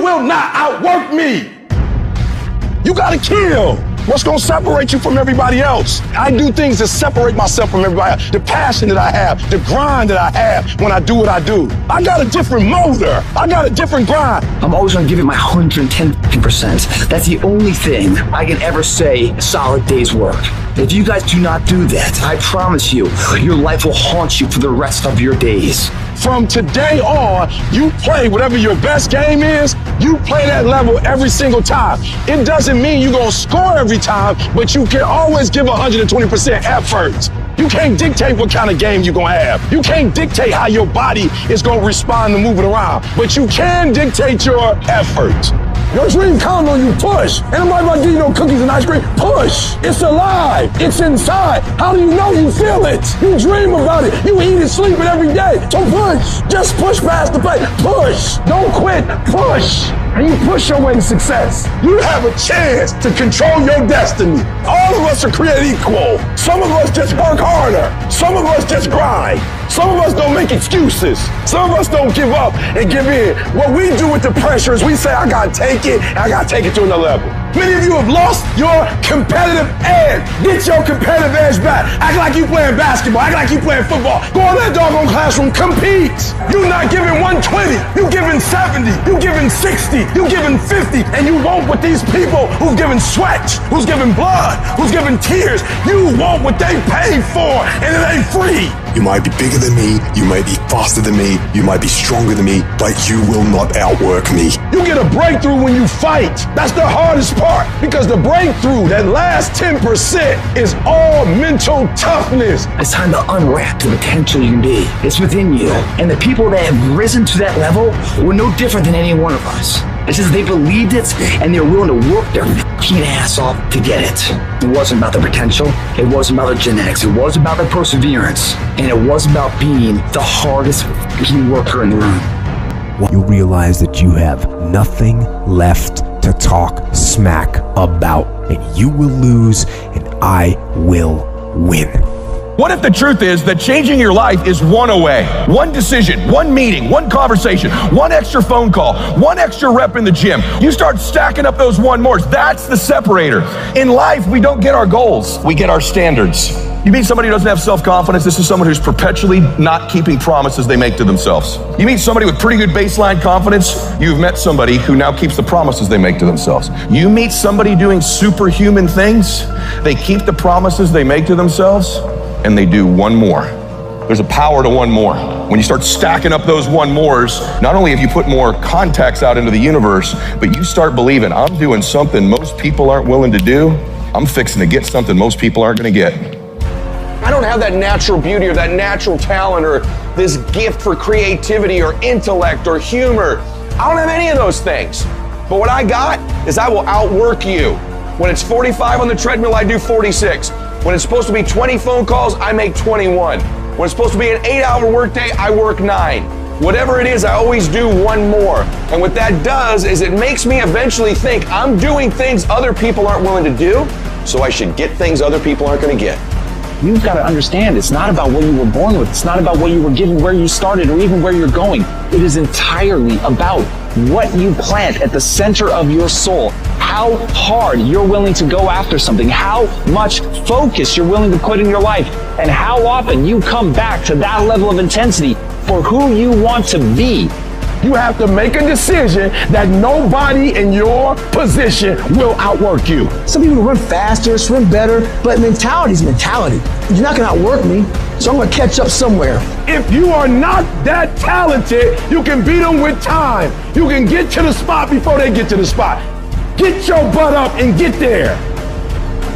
will not outwork me. You gotta kill. What's gonna separate you from everybody else? I do things to separate myself from everybody else. The passion that I have, the grind that I have when I do what I do. I got a different motor. I got a different grind. I'm always gonna give it my 110%. That's the only thing I can ever say a solid day's work. If you guys do not do that, I promise you, your life will haunt you for the rest of your days. From today on, you play whatever your best game is, you play that level every single time. It doesn't mean you're gonna score every time, but you can always give 120% effort. You can't dictate what kind of game you're gonna have. You can't dictate how your body is gonna respond to moving around, but you can dictate your effort. Your dream counts on you, push. And I'm not about to give you no cookies and ice cream. Push. It's alive. It's inside. How do you know you feel it? You dream about it. You eat and sleep it every day. So push. Just push past the plate. Push. Don't quit. Push. And you push your way to success. You have a chance to control your destiny. All of us are created equal. Some of us just work harder. Some of us just grind. Some of us don't make excuses. Some of us don't give up and give in. What we do with the pressure is we say, I gotta take it, and I gotta take it to another level. Many of you have lost your competitive edge. Get your competitive edge back. Act like you playing basketball. Act like you playing football. Go in that doggone classroom, compete. You're not giving 120. You giving 70. You giving 60. You giving 50. And you want what these people who've given sweat, who's given blood, who's given tears, you want what they paid for, and it ain't free. You might be bigger than me, you might be faster than me, you might be stronger than me, but you will not outwork me. You get a breakthrough when you fight. That's the hardest part, because the breakthrough, that last 10%, is all mental toughness. It's time to unwrap the potential you can be. It's within you. And the people that have risen to that level were no different than any one of us. It's just they believed it and they were willing to work their fucking ass off to get it. It wasn't about the potential. It wasn't about the genetics. It was about the perseverance. And it was about being the hardest fucking worker in the room. You realize that you have nothing left to talk smack about, and you will lose and I will win. What if the truth is that changing your life is one away? One decision, one meeting, one conversation, one extra phone call, one extra rep in the gym. You start stacking up those one mores. That's the separator. In life, we don't get our goals. We get our standards. You meet somebody who doesn't have self-confidence? This is someone who's perpetually not keeping promises they make to themselves. You meet somebody with pretty good baseline confidence? You've met somebody who now keeps the promises they make to themselves. You meet somebody doing superhuman things? They keep the promises they make to themselves, and they do one more. There's a power to one more. When you start stacking up those one mores, not only have you put more contacts out into the universe, but you start believing, I'm doing something most people aren't willing to do. I'm fixing to get something most people aren't gonna get. I don't have that natural beauty or that natural talent or this gift for creativity or intellect or humor. I don't have any of those things. But what I got is I will outwork you. When it's 45 on the treadmill, I do 46. When it's supposed to be 20 phone calls, I make 21. When it's supposed to be an 8-hour workday, I work 9. Whatever it is, I always do one more. And what that does is it makes me eventually think I'm doing things other people aren't willing to do, so I should get things other people aren't gonna get. You've got to understand, it's not about what you were born with. It's not about what you were given, where you started, or even where you're going. It is entirely about what you plant at the center of your soul, how hard you're willing to go after something, how much focus you're willing to put in your life, and how often you come back to that level of intensity for who you want to be. You have to make a decision that nobody in your position will outwork you. Some people run faster, swim better, but mentality is mentality. You're not gonna outwork me, so I'm gonna catch up somewhere. If you are not that talented, you can beat them with time. You can get to the spot before they get to the spot. Get your butt up and get there.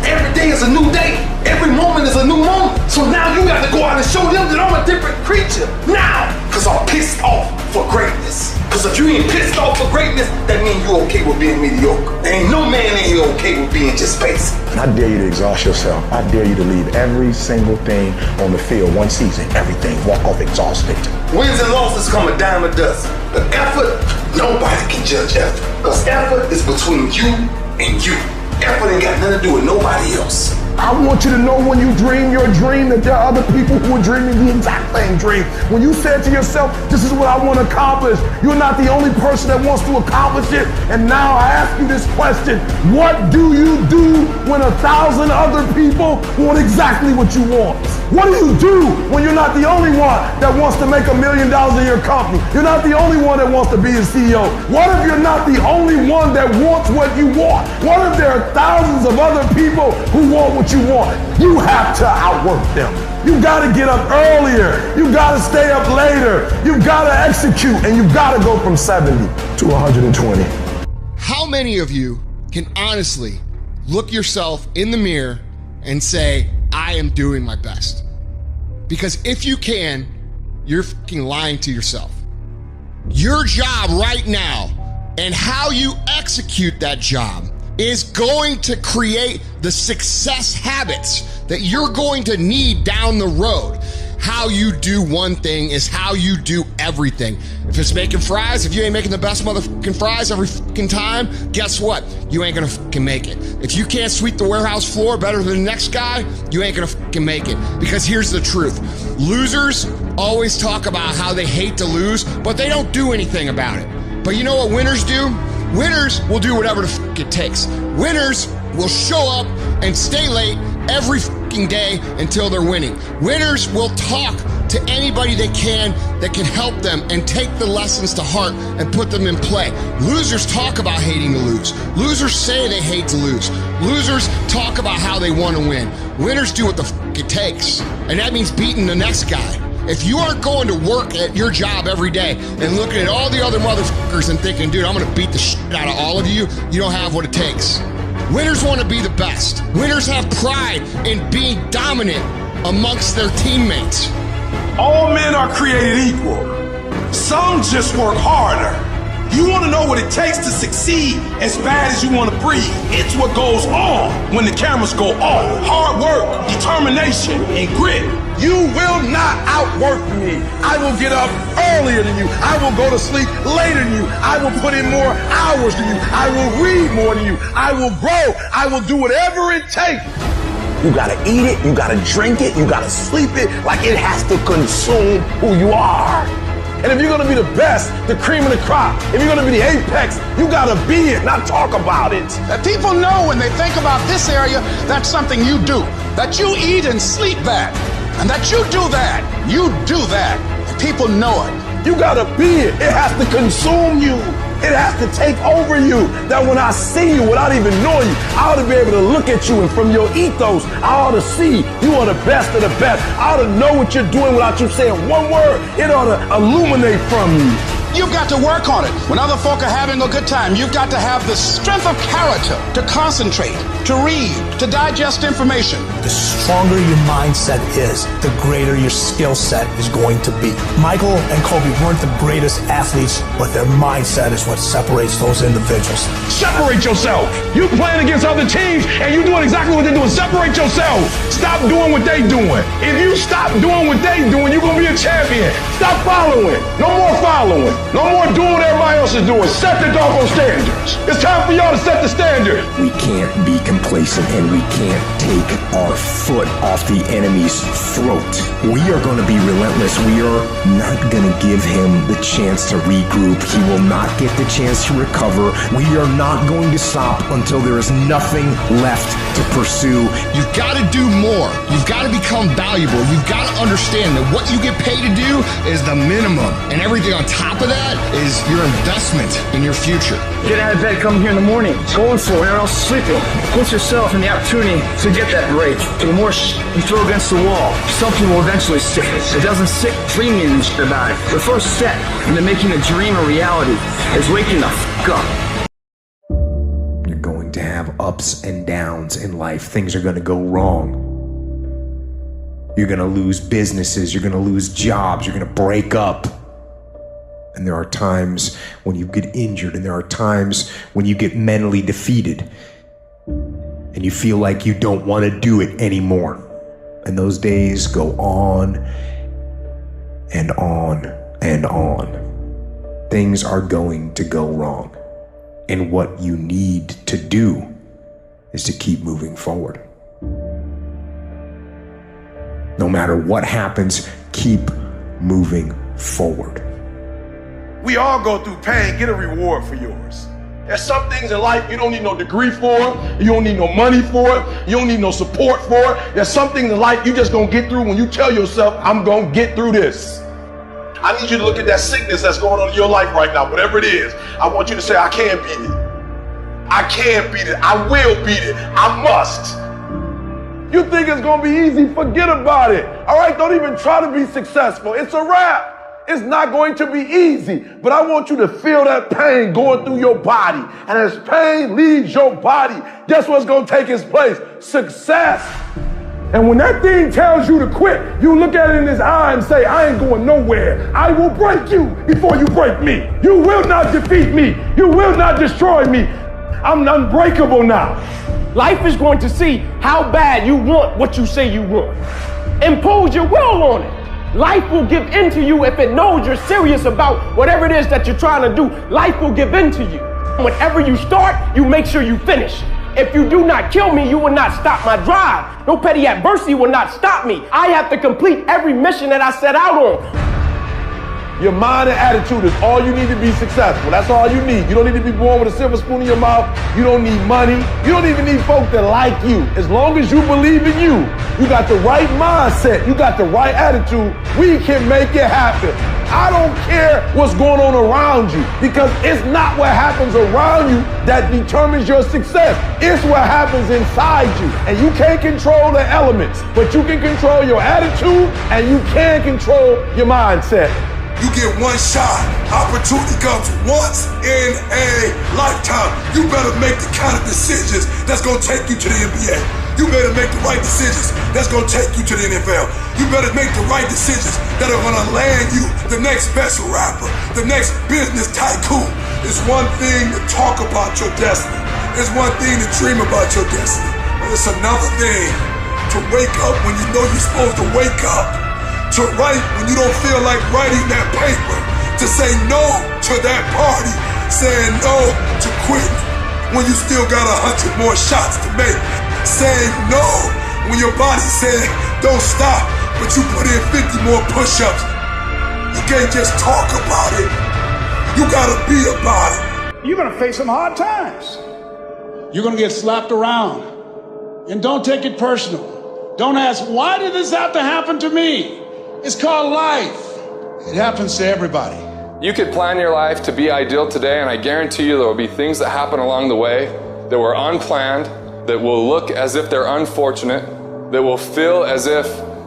Every day is a new day. Every moment is a new moment. So now you got to go out and show them that I'm a different creature. Now, because I'm pissed off for greatness. Because if you ain't pissed off for greatness, that means you're okay with being mediocre. There ain't no man in here okay with being just basic. I dare you to exhaust yourself. I dare you to leave every single thing on the field one season. Everything. Walk off exhausted. Wins and losses come a dime a dozen. But effort, nobody can judge effort. Because effort is between you and you. Effort ain't got nothing to do with nobody else. I want you to know when you dream your dream that there are other people who are dreaming the exact same dream. When you said to yourself, this is what I want to accomplish, you're not the only person that wants to accomplish it. And now I ask you this question, what do you do when 1,000 other people want exactly what you want? What do you do when you're not the only one that wants to make $1 million in your company? You're not the only one that wants to be a CEO. What if you're not the only one that wants what you want? What if there are thousands of other people who want what you want? You have to outwork them. You gotta get up earlier. You gotta stay up later. You gotta execute, and you gotta go from 70 to 120. How many of you can honestly look yourself in the mirror and say, I am doing my best? Because if you can, you're fucking lying to yourself. Your job right now and how you execute that job is going to create the success habits that you're going to need down the road. How you do one thing is how you do everything. If it's making fries, if you ain't making the best motherfucking fries every fucking time, guess what? You ain't gonna fucking make it. If you can't sweep the warehouse floor better than the next guy, you ain't gonna fucking make it. Because here's the truth. Losers always talk about how they hate to lose, but they don't do anything about it. But you know what winners do? Winners will do whatever the fuck it takes. Winners will show up and stay late every fucking day until they're winning. Winners will talk to anybody they can that can help them and take the lessons to heart and put them in play. Losers talk about hating to lose. Losers say they hate to lose. Losers talk about how they want to win. Winners do what the fuck it takes. And that means beating the next guy. If you aren't going to work at your job every day and looking at all the other motherfuckers and thinking, dude, I'm gonna beat the shit out of all of you, you don't have what it takes. Winners want to be the best. Winners have pride in being dominant amongst their teammates. All men are created equal. Some just work harder. You want to know what it takes to succeed as bad as you want to breathe. It's what goes on when the cameras go off. Hard work, determination, and grit. You will not outwork me. I will get up earlier than you. I will go to sleep later than you. I will put in more hours than you. I will read more than you. I will grow. I will do whatever it takes. You gotta eat it, you gotta drink it, you gotta sleep it, like it has to consume who you are. And if you're gonna be the best, the cream of the crop, if you're gonna be the apex, you gotta be it, not talk about it. That people know when they think about this area, that's something you do. That you eat and sleep that. And that you do that. You do that. And people know it. You gotta be it. It has to consume you. It has to take over you. That when I see you without even knowing you, I ought to be able to look at you, and from your ethos, I ought to see you are the best of the best. I ought to know what you're doing without you saying one word. It ought to illuminate from you. You've got to work on it. When other folk are having a good time, you've got to have the strength of character to concentrate, to read, to digest information. The stronger your mindset is, the greater your skill set is going to be. Michael and Kobe weren't the greatest athletes, but their mindset is what separates those individuals. Separate yourself. You playing against other teams and you doing exactly what they're doing. Separate yourself. Stop doing what they doing. If you stop doing what they doing, you're going to be a champion. Stop following. No more following. No more doing what everybody else is doing. Set the doggone standards. It's time for y'all to set the standard. We can't be complacent, and we can't take our foot off the enemy's throat. We are going to be relentless. We are not going to give him the chance to regroup. He will not get the chance to recover. We are not going to stop until there is nothing left to pursue. You've got to do more. You've got to become valuable. You've got to understand that what you get paid to do is the minimum, and everything on top of that is your investment in your future. Get out of bed, come here in the morning, going for it, or else sleeping. Put yourself in the opportunity to get that break. The more you throw against the wall, something will eventually stick. If it doesn't stick, dreaming about it. The first step into making a dream a reality is waking the fuck up. You're going to have ups and downs in life. Things are going to go wrong. You're going to lose businesses. You're going to lose jobs. You're going to break up. And there are times when you get injured, and there are times when you get mentally defeated and you feel like you don't want to do it anymore. And those days go on and on and on. Things are going to go wrong. And what you need to do is to keep moving forward. No matter what happens, keep moving forward. We all go through pain. Get a reward for yours. There's some things in life you don't need no degree for, you don't need no money for it, you don't need no support for it. There's some things in life you just gonna get through when you tell yourself, I'm gonna get through this. I need you to look at that sickness that's going on in your life right now, whatever it is. I want you to say, I can beat it. I can beat it. I will beat it. I must. You think it's gonna be easy? Forget about it. All right, don't even try to be successful. It's a wrap. It's not going to be easy, but I want you to feel that pain going through your body. And as pain leaves your body, guess what's going to take its place? Success. And when that thing tells you to quit, you look at it in his eye and say, I ain't going nowhere. I will break you before you break me. You will not defeat me. You will not destroy me. I'm unbreakable now. Life is going to see how bad you want what you say you want. Impose your will on it. Life will give in to you if it knows you're serious about whatever it is that you're trying to do. Life will give in to you. Whenever you start, you make sure you finish. If you do not kill me, you will not stop my drive. No petty adversity will not stop me. I have to complete every mission that I set out on. Your mind and attitude is all you need to be successful. That's all you need. You don't need to be born with a silver spoon in your mouth. You don't need money. You don't even need folks that like you. As long as you believe in you, you got the right mindset, you got the right attitude, we can make it happen. I don't care what's going on around you, because it's not what happens around you that determines your success. It's what happens inside you. And you can't control the elements, but you can control your attitude and you can control your mindset. You get one shot. Opportunity comes once in a lifetime. You better make the kind of decisions that's gonna take you to the NBA. You better make the right decisions that's gonna take you to the NFL. You better make the right decisions that are gonna land you the next best rapper, the next business tycoon. It's one thing to talk about your destiny. It's one thing to dream about your destiny. But it's another thing to wake up when you know you're supposed to wake up. To write when you don't feel like writing that paper, to say no to that party, saying no to quitting when you still got 100 more shots to make, saying no when your body said don't stop, but you put in 50 more push-ups. You can't just talk about it, you gotta be about it. You're gonna face some hard times. You're gonna get slapped around, and don't take it personal. Don't ask, why did this have to happen to me? It's called life. It happens to everybody. You could plan your life to be ideal today, and I guarantee you there will be things that happen along the way that were unplanned, that will look as if they're unfortunate, that will feel as if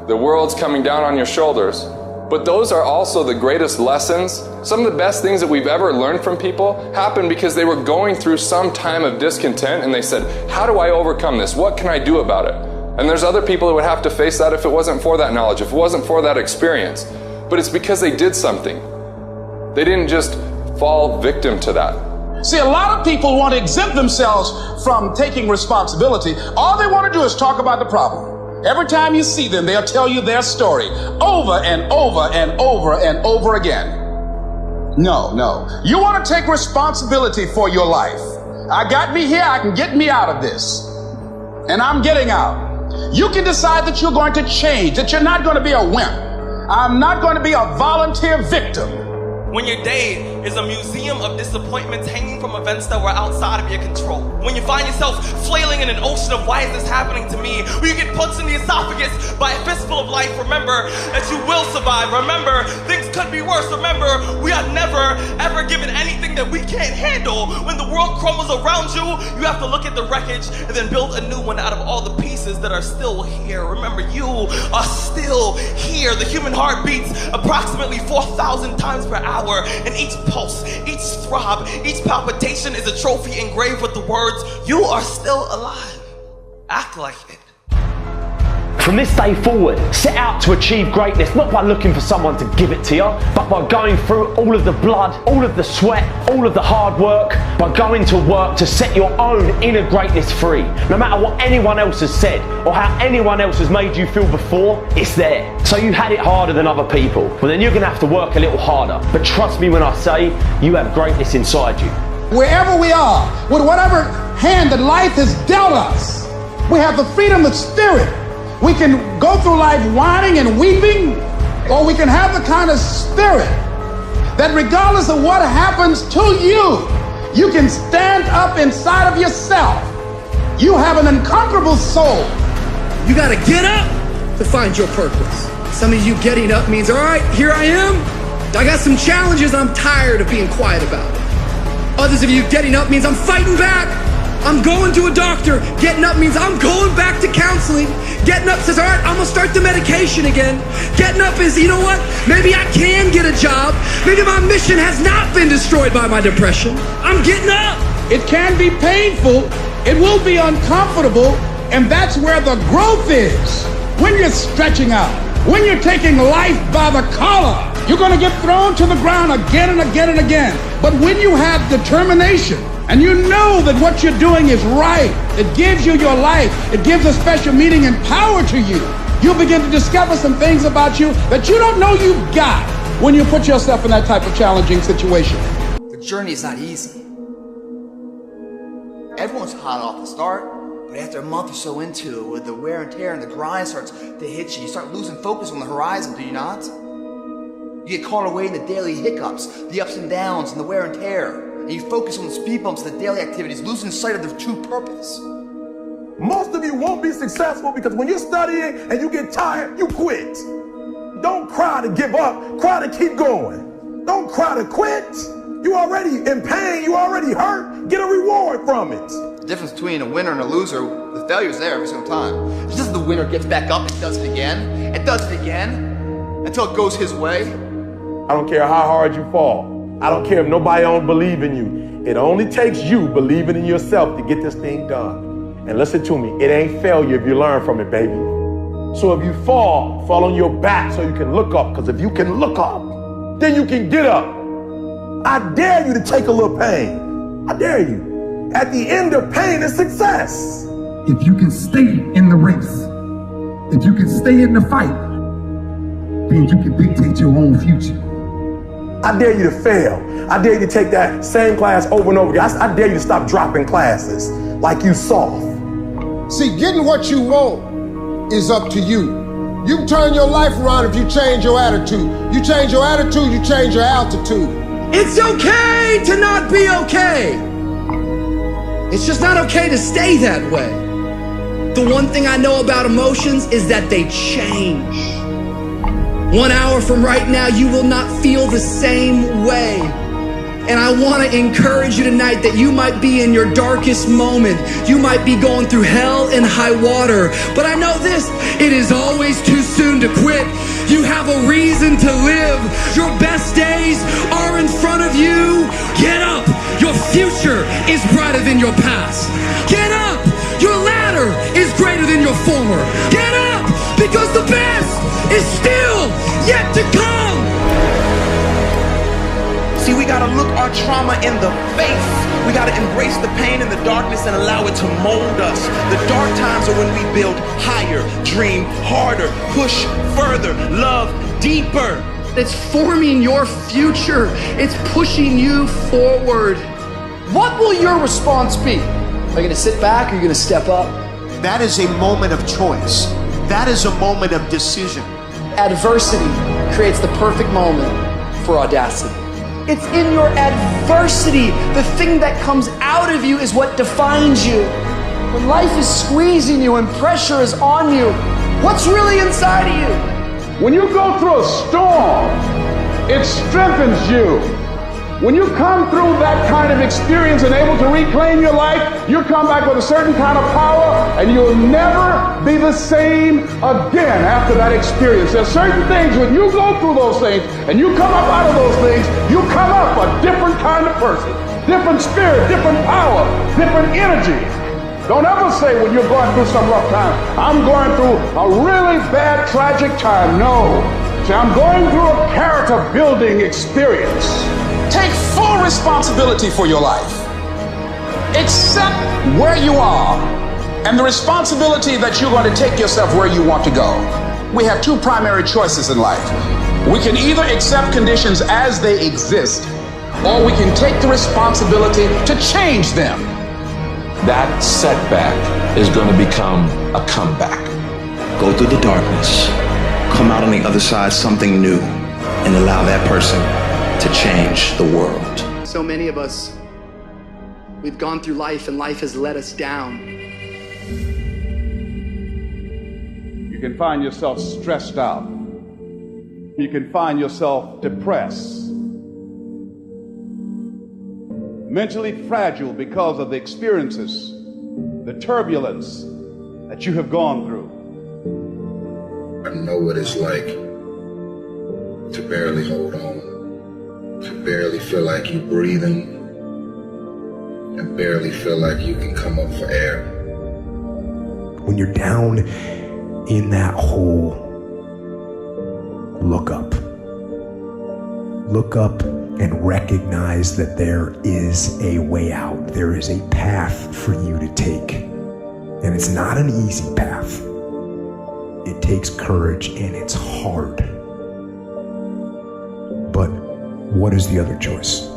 the world's coming down on your shoulders. But those are also the greatest lessons. Some of the best things that we've ever learned from people happened because they were going through some time of discontent and they said, how do I overcome this? What can I do about it? And there's other people that would have to face that if it wasn't for that knowledge, if it wasn't for that experience. But it's because they did something. They didn't just fall victim to that. See, a lot of people want to exempt themselves from taking responsibility. All they want to do is talk about the problem. Every time you see them, they'll tell you their story over and over and over and over again. No. You want to take responsibility for your life. I got me here, I can get me out of this. And I'm getting out. You can decide that you're going to change, that you're not going to be a wimp. I'm not going to be a volunteer victim. When your day is a museum of disappointments hanging from events that were outside of your control. When you find yourself flailing in an ocean of why is this happening to me? When you get punched in the esophagus by a fistful of life, remember that you will survive. Remember, things could be worse. Remember, we are never, ever given anything that we can't handle. When the world crumbles around you, you have to look at the wreckage and then build a new one out of all the pieces that are still here. Remember, you are still here. The human heart beats approximately 4,000 times per hour. And each pulse, each throb, each palpitation is a trophy engraved with the words, you are still alive. Act like it. From this day forward, set out to achieve greatness, not by looking for someone to give it to you, but by going through all of the blood, all of the sweat, all of the hard work, by going to work to set your own inner greatness free. No matter what anyone else has said, or how anyone else has made you feel before, it's there. So you had it harder than other people, well then you're gonna have to work a little harder. But trust me when I say, you have greatness inside you. Wherever we are, with whatever hand that life has dealt us, we have the freedom of spirit We can go through life whining and weeping, or we can have the kind of spirit that regardless of what happens to you, you can stand up inside of yourself. You have an unconquerable soul. You gotta get up to find your purpose. Some of you getting up means, all right, here I am. I got some challenges I'm tired of being quiet about. Others of you getting up means I'm fighting back. I'm going to a doctor. Getting up means I'm going back to counseling. Getting up says, all right, I'm gonna start the medication again. Getting up is, you know what? Maybe I can get a job. Maybe my mission has not been destroyed by my depression. I'm getting up. It can be painful. It will be uncomfortable. And that's where the growth is. When you're stretching out, when you're taking life by the collar, you're gonna get thrown to the ground again and again and again. But when you have determination, and you know that what you're doing is right, it gives you your life, it gives a special meaning and power to you, you'll begin to discover some things about you that you don't know you've got when you put yourself in that type of challenging situation. The journey is not easy. Everyone's hot off the start, but after a month or so into it, with the wear and tear and the grind starts to hit you, you start losing focus on the horizon, do you not? You get caught away in the daily hiccups, the ups and downs, and the wear and tear. And you focus on the speed bumps, the daily activities, losing sight of the true purpose. Most of you won't be successful because when you're studying and you get tired, you quit. Don't cry to give up, cry to keep going. Don't cry to quit. You already in pain, you already hurt, get a reward from it. The difference between a winner and a loser, the failure's there every single time. It's just the winner gets back up and does it again, until it goes his way. I don't care how hard you fall. I don't care if nobody don't believe in you. It only takes you believing in yourself to get this thing done. And listen to me, it ain't failure if you learn from it, baby. So if you fall on your back so you can look up, because if you can look up, then you can get up. I dare you to take a little pain. I dare you. At the end of pain is success. If you can stay in the race, if you can stay in the fight, then you can dictate your own future. I dare you to fail. I dare you to take that same class over and over again. I dare you to stop dropping classes like you soft. See, getting what you want is up to you. You can turn your life around if you change your attitude. You change your attitude, you change your altitude. It's okay to not be okay. It's just not okay to stay that way. The one thing I know about emotions is that they change. 1 hour from right now, you will not feel the same way. And I want to encourage you tonight that you might be in your darkest moment. You might be going through hell and high water. But I know this, it is always too soon to quit. You have a reason to live. Your best days are in front of you. Get up. Your future is brighter than your past. Get up. Your ladder is greater than your former. Get up, because the best is still yet to come. See, we gotta look our trauma in the face. We gotta embrace the pain and the darkness and allow it to mold us. The dark times are when we build higher, dream harder, push further, love deeper. It's forming your future. It's pushing you forward. What will your response be? Are you gonna sit back or are you gonna step up? That is a moment of choice. That is a moment of decision. Adversity creates the perfect moment for audacity. It's in your adversity. The thing that comes out of you is what defines you. When life is squeezing you and pressure is on you, what's really inside of you? When you go through a storm, it strengthens you. When you come through that kind of experience and able to reclaim your life, you come back with a certain kind of power and you'll never be the same again after that experience. There's certain things, when you go through those things and you come up out of those things, you come up a different kind of person, different spirit, different power, different energy. Don't ever say when you're going through some rough time, I'm going through a really bad, tragic time. No. See, I'm going through a character building experience. Take full responsibility for your life. Accept where you are and the responsibility that you're going to take yourself where you want to go. We have two primary choices in life. We can either accept conditions as they exist, or we can take the responsibility to change them. That setback is going to become a comeback. go through the darkness, come out on the other side something new, and allow that person to change the world. So many of us, we've gone through life and life has let us down. You can find yourself stressed out. You can find yourself depressed, mentally fragile because of the experiences, the turbulence that you have gone through. I know what it's like to barely hold on, to barely feel like you're breathing, and barely feel like you can come up for air. When you're down in that hole, look up. Look up and recognize that there is a way out. There is a path for you to take. And it's not an easy path. It takes courage and it's hard. But what is the other choice?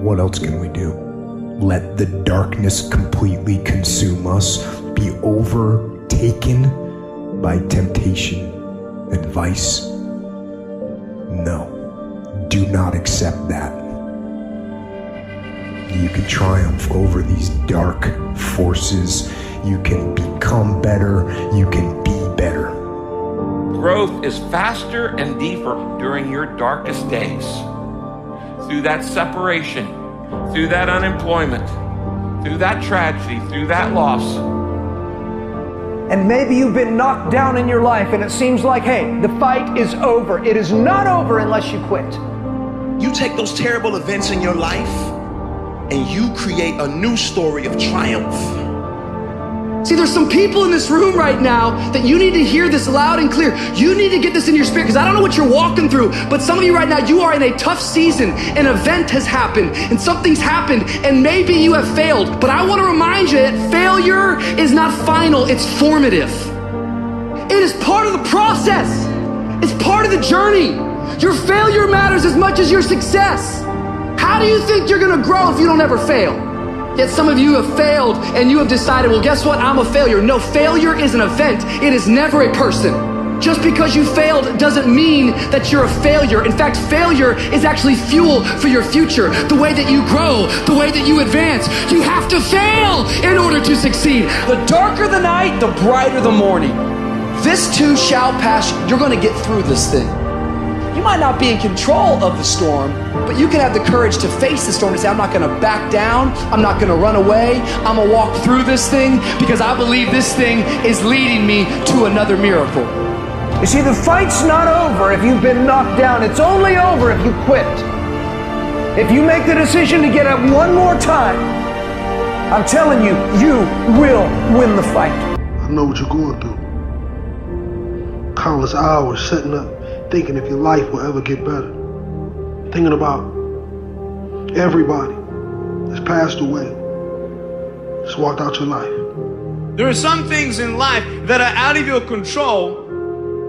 What else can we do? Let the darkness completely consume us, be overtaken by temptation and vice? No, do not accept that. You can triumph over these dark forces. You can become better. You can be better. Growth is faster and deeper during your darkest days. Through that separation, through that unemployment, through that tragedy, through that loss. And maybe you've been knocked down in your life and it seems like, hey, the fight is over. It is not over unless you quit. You take those terrible events in your life and you create a new story of triumph. See, there's some people in this room right now that you need to hear this loud and clear. You need to get this in your spirit, because I don't know what you're walking through, but some of you right now, you are in a tough season. An event has happened and something's happened and maybe you have failed. But I want to remind you that failure is not final, it's formative. It is part of the process. It's part of the journey. Your failure matters as much as your success. How do you think you're gonna grow if you don't ever fail? Yet some of you have failed and you have decided, well, guess what? I'm a failure. No, failure is an event. It is never a person. Just because you failed doesn't mean that you're a failure. In fact, failure is actually fuel for your future. The way that you grow, the way that you advance. You have to fail in order to succeed. The darker the night, the brighter the morning. This too shall pass. You're gonna get through this thing. You might not be in control of the storm, but you can have the courage to face the storm and say, I'm not gonna back down, I'm not gonna run away, I'm gonna walk through this thing because I believe this thing is leading me to another miracle. You see, the fight's not over if you've been knocked down. It's only over if you quit. If you make the decision to get up one more time, I'm telling you, you will win the fight. I know what you're going through. Countless hours setting up, thinking if your life will ever get better. Thinking about everybody that's passed away, just walked out your life. There are some things in life that are out of your control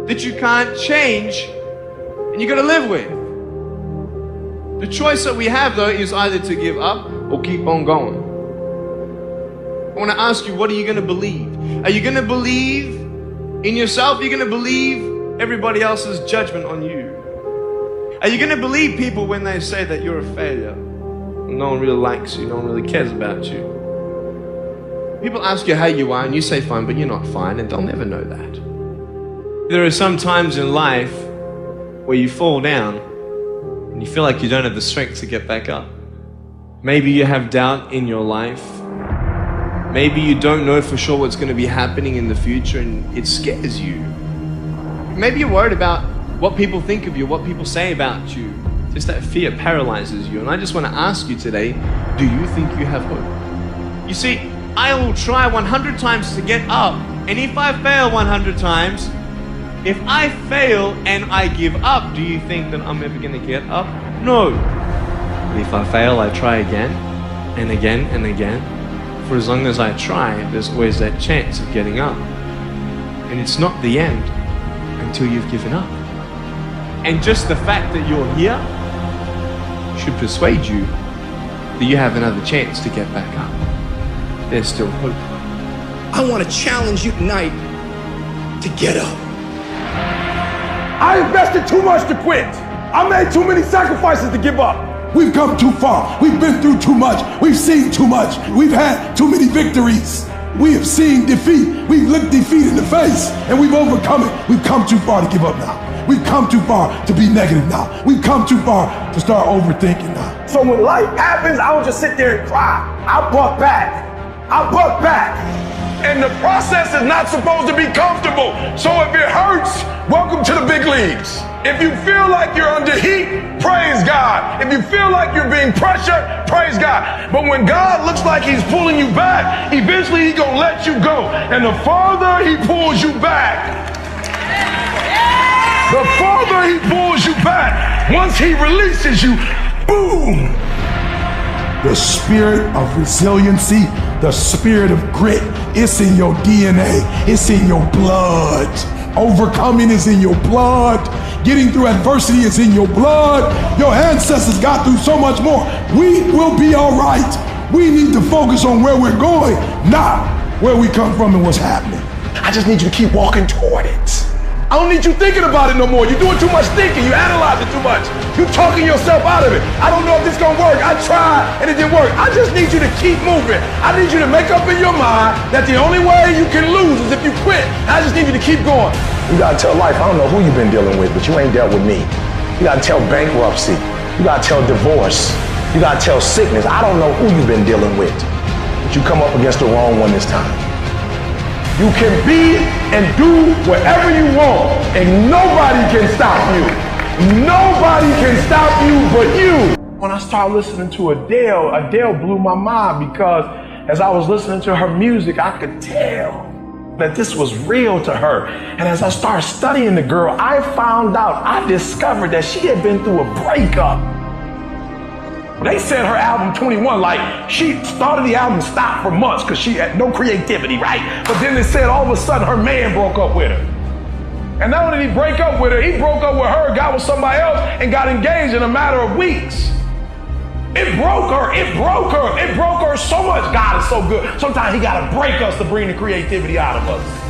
that you can't change and you gotta live with. The choice that we have though is either to give up or keep on going. I wanna ask you, what are you gonna believe? Are you gonna believe in yourself? Are you gonna believe everybody else's judgment on you? Are you gonna believe people when they say that you're a failure? No one really likes you, no one really cares about you. People ask you how you are and you say fine, but you're not fine, and they'll never know that. There are some times in life where you fall down and you feel like you don't have the strength to get back up. Maybe you have doubt in your life. Maybe you don't know for sure what's gonna be happening in the future and it scares you. Maybe you're worried about what people think of you, what people say about you. Just that fear paralyzes you. And I just want to ask you today, do you think you have hope? You see, I will try 100 times to get up. And if I fail 100 times, if I fail and I give up, do you think that I'm ever going to get up? No. But if I fail, I try again and again and again. For as long as I try, there's always that chance of getting up. And it's not the end until you've given up. And just the fact that you're here should persuade you that you have another chance to get back up. There's still hope. I want to challenge you tonight to get up. I invested too much to quit. I made too many sacrifices to give up. We've come too far. We've been through too much. We've seen too much. We've had too many victories. We have seen defeat. We've looked defeat in the face and we've overcome it. We've come too far to give up now. We've come too far to be negative now. We've come too far to start overthinking now. So when life happens, I don't just sit there and cry. I buck back. I buck back. And the process is not supposed to be comfortable. So if it hurts, welcome to the big leagues. If you feel like you're under heat, praise God. If you feel like you're being pressured, praise God. But when God looks like he's pulling you back, eventually he's gonna let you go. And the farther he pulls you back, the farther he pulls you back, once he releases you, boom. The spirit of resiliency, the spirit of grit, it's in your DNA, it's in your blood. Overcoming is in your blood. Getting through adversity is in your blood. Your ancestors got through so much more. We will be all right. We need to focus on where we're going, not where we come from and what's happening. I just need you to keep walking toward it. I don't need you thinking about it no more. You're doing too much thinking. You analyze it too much. You're talking yourself out of it. I don't know if this gonna work. I tried and it didn't work. I just need you to keep moving. I need you to make up in your mind that the only way you can lose is if you quit. I just need you to keep going. You gotta tell life, I don't know who you've been dealing with, but you ain't dealt with me. You gotta tell bankruptcy. You gotta tell divorce. You gotta tell sickness. I don't know who you've been dealing with, but you come up against the wrong one this time. You can be and do whatever you want, and nobody can stop you. Nobody can stop you but you. When I started listening to Adele blew my mind because as I was listening to her music, I could tell that this was real to her. And as I started studying the girl, I discovered that she had been through a breakup. They said her album 21, like she started the album, stopped for months because she had no creativity, right? But then they said all of a sudden her man broke up with her. And not only did he break up with her, he broke up with her, got with somebody else, and got engaged in a matter of weeks. It broke her, it broke her, it broke her so much. God is so good. Sometimes he gotta break us to bring the creativity out of us.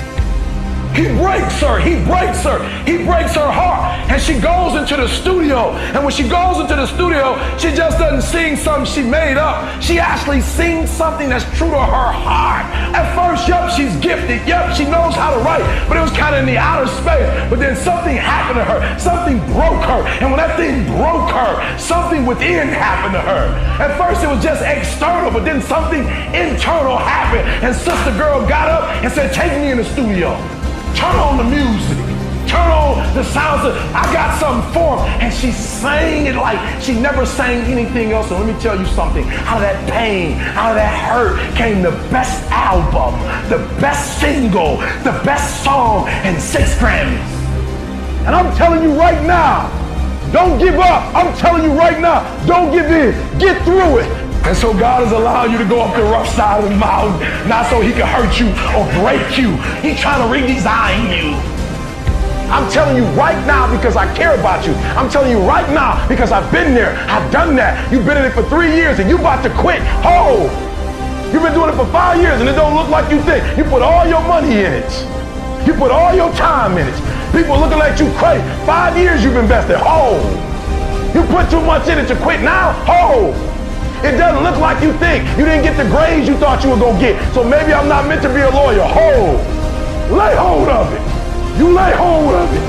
He breaks her, he breaks her, he breaks her heart. And she goes into the studio. And when she goes into the studio, she just doesn't sing something she made up. She actually sings something that's true to her heart. At first, yup, she's gifted. Yup, she knows how to write. But it was kind of in the outer space. But then something happened to her. Something broke her. And when that thing broke her, something within happened to her. At first, it was just external. But then something internal happened. And Sister Girl got up and said, take me in the studio. Turn on the music. Turn on the sounds of, I got something for her. And she sang it like she never sang anything else. And let me tell you something. Out of that pain, out of that hurt came the best album, the best single, the best song, and 6 Grammys. And I'm telling you right now, don't give up. I'm telling you right now, don't give in. Get through it. And so God is allowing you to go up the rough side of the mountain, not so he can hurt you or break you. He's trying to redesign you. I'm telling you right now because I care about you. I'm telling you right now because I've been there. I've done that. You've been in it for 3 years and you about to quit. Oh, you've been doing it for 5 years and it don't look like you think. You put all your money in it. You put all your time in it. People looking at you crazy. 5 years you've invested. Oh, you put too much in it to quit now. Oh. It doesn't look like you think. You didn't get the grades you thought you were going to get. So maybe I'm not meant to be a lawyer. Hold. Lay hold of it. You lay hold of it.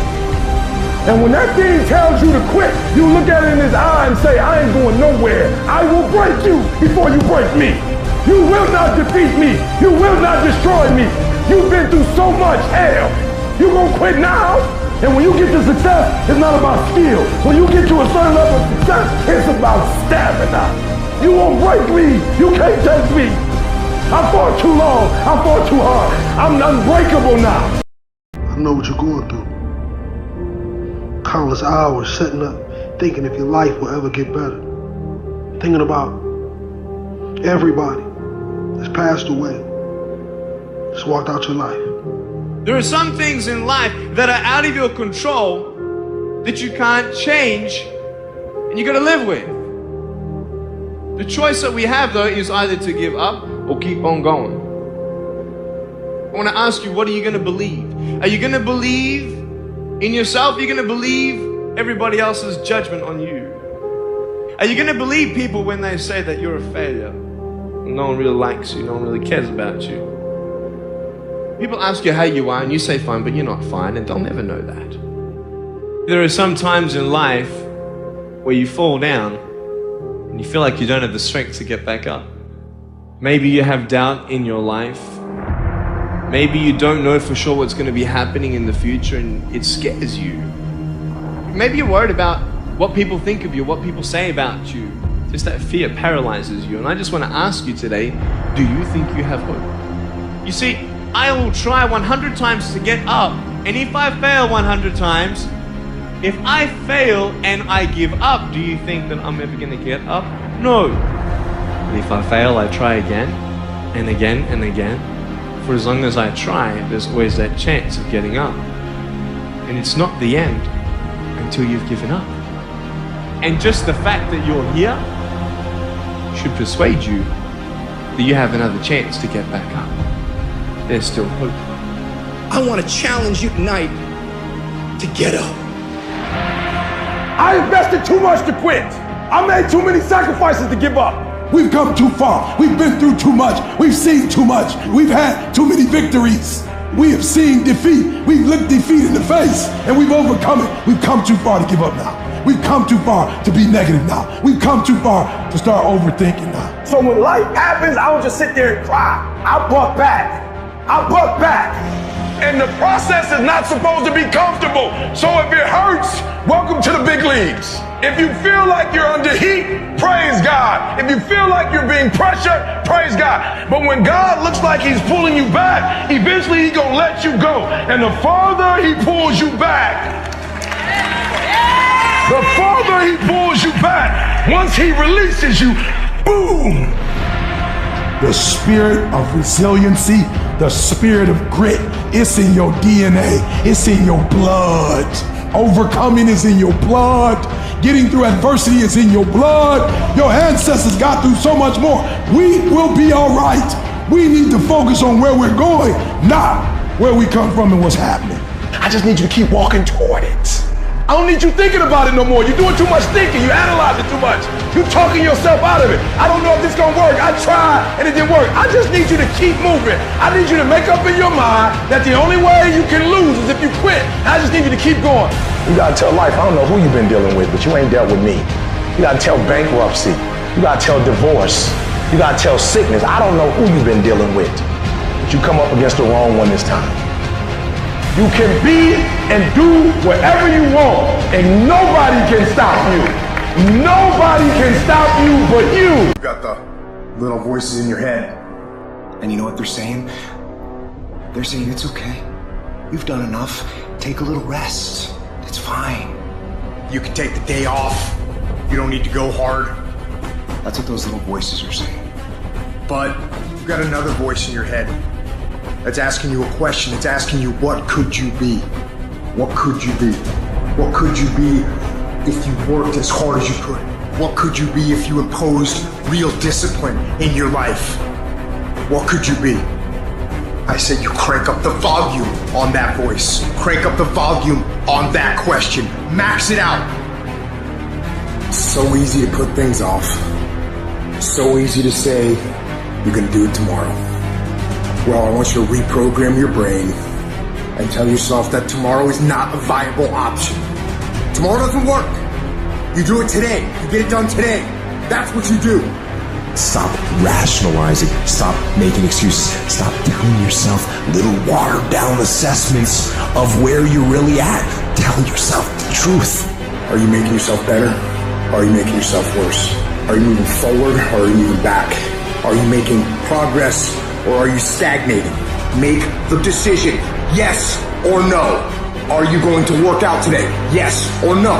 And when that thing tells you to quit, you look at it in his eye and say, I ain't going nowhere. I will break you before you break me. You will not defeat me. You will not destroy me. You've been through so much hell. You going to quit now? And when you get to success, it's not about skill. When you get to a certain level of success, it's about stamina. You won't break me. You can't take me. I fought too long. I fought too hard. I'm unbreakable now. I know what you're going through. Countless hours setting up, thinking if your life will ever get better. Thinking about everybody that's passed away. Just walked out your life. There are some things in life that are out of your control that you can't change and you gotta live with. The choice that we have, though, is either to give up or keep on going. I want to ask you, what are you going to believe? Are you going to believe in yourself? Are you going to believe everybody else's judgment on you? Are you going to believe people when they say that you're a failure? No one really likes you, no one really cares about you. People ask you how you are and you say fine, but you're not fine, and they'll never know that. There are some times in life where you fall down and you feel like you don't have the strength to get back up. Maybe you have doubt in your life. Maybe you don't know for sure what's going to be happening in the future and it scares you. Maybe you're worried about what people think of you, what people say about you. Just that fear paralyzes you. And I just want to ask you today, do you think you have hope? You see, I will try 100 times to get up, and if I fail 100 times, if I fail and I give up, do you think that I'm ever going to get up? No. But if I fail, I try again and again and again. For as long as I try, there's always that chance of getting up. And it's not the end until you've given up. And just the fact that you're here should persuade you that you have another chance to get back up. There's still hope. I want to challenge you tonight to get up. I invested too much to quit. I made too many sacrifices to give up. We've come too far. We've been through too much. We've seen too much. We've had too many victories. We have seen defeat. We've looked defeat in the face and we've overcome it. We've come too far to give up now. We've come too far to be negative now. We've come too far to start overthinking now. So when life happens, I don't just sit there and cry. I buck back. I buck back. And the process is not supposed to be comfortable. So if it hurts, welcome to the big leagues. If you feel like you're under heat, praise God. If you feel like you're being pressured, praise God. But when God looks like he's pulling you back, eventually he's gonna let you go. And the farther he pulls you back, the farther he pulls you back, once he releases you, boom. The spirit of resiliency, the spirit of grit, it's in your DNA, it's in your blood. Overcoming is in your blood. Getting through adversity is in your blood. Your ancestors got through so much more. We will be all right. We need to focus on where we're going, not where we come from and what's happening. I just need you to keep walking toward it. I don't need you thinking about it no more. You're doing too much thinking. You analyze it too much. You're talking yourself out of it. I don't know if this is gonna work. I tried and it didn't work. I just need you to keep moving. I need you to make up in your mind that the only way you can lose is if you quit. I just need you to keep going. You gotta tell life, I don't know who you've been dealing with, but you ain't dealt with me. You gotta tell bankruptcy. You gotta tell divorce. You gotta tell sickness. I don't know who you've been dealing with, but you come up against the wrong one this time. You can be and do whatever you want, and nobody can stop you. Nobody can stop you but you. You got the little voices in your head, and you know what they're saying? They're saying it's okay. You've done enough. Take a little rest. It's fine. You can take the day off. You don't need to go hard. That's what those little voices are saying. But you've got another voice in your head that's asking you a question. It's asking you, what could you be? What could you be? What could you be if you worked as hard as you could? What could you be if you imposed real discipline in your life? What could you be? I said you crank up the volume on that voice. Crank up the volume on that question. Max it out. It's so easy to put things off. So easy to say, you're gonna do it tomorrow. Well, I want you to reprogram your brain and tell yourself that tomorrow is not a viable option. Tomorrow doesn't work. You do it today. You get it done today. That's what you do. Stop rationalizing. Stop making excuses. Stop telling yourself little watered down assessments of where you're really at. Tell yourself the truth. Are you making yourself better? Or are you making yourself worse? Are you moving forward or are you moving back? Are you making progress or are you stagnating? Make the decision. Yes or no. Are you going to work out today? Yes or no.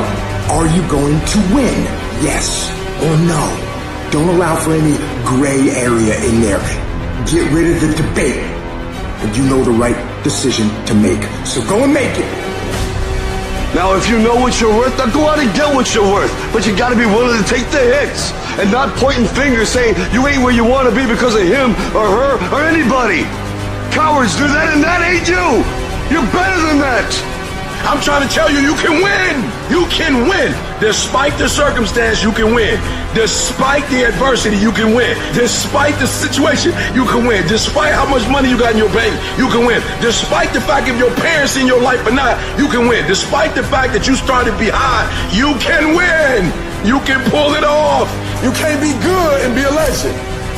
Are you going to win? Yes or no. Don't allow for any gray area in there. Get rid of the debate. And you know the right decision to make. So go and make it. Now, if you know what you're worth, now go out and get what you're worth. But you gotta be willing to take the hits and not pointing fingers saying you ain't where you want to be because of him or her or anybody. cowards do that, and that ain't you. You're better than that. I'm trying to tell you, you can win. You can win. Despite the circumstance, you can win. Despite the adversity, you can win. Despite the situation, you can win. Despite how much money you got in your bank, you can win. Despite the fact if your parents in your life or not, you can win. Despite the fact that you started behind, you can win. You can pull it off. You can't be good and be a legend.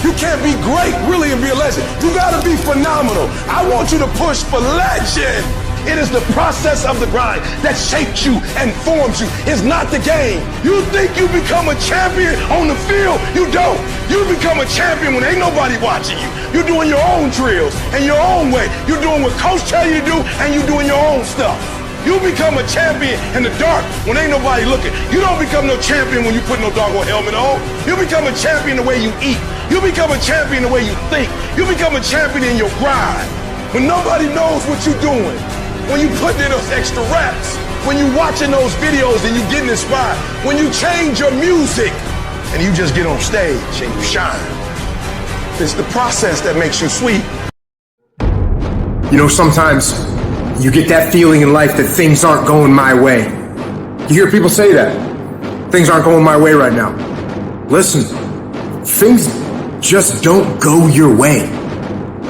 You can't be great, really, and be a legend. You gotta be phenomenal. I want you to push for legend. It is the process of the grind that shapes you and forms you. It's not the game. You think you become a champion on the field? You don't. You become a champion when ain't nobody watching you. You're doing your own drills and your own way. You're doing what coach tell you to do, and you're doing your own stuff. You become a champion in the dark when ain't nobody looking. You don't become no champion when you put no doggone helmet on. You become a champion the way you eat. You become a champion the way you think. You become a champion in your grind. When nobody knows what you're doing. When you put in those extra reps, when you watching those videos and you getting inspired, when you change your music and you just get on stage and you shine. It's the process that makes you sweet. You know, sometimes you get that feeling in life that things aren't going my way. You hear people say that. Things aren't going my way right now. Listen, things just don't go your way.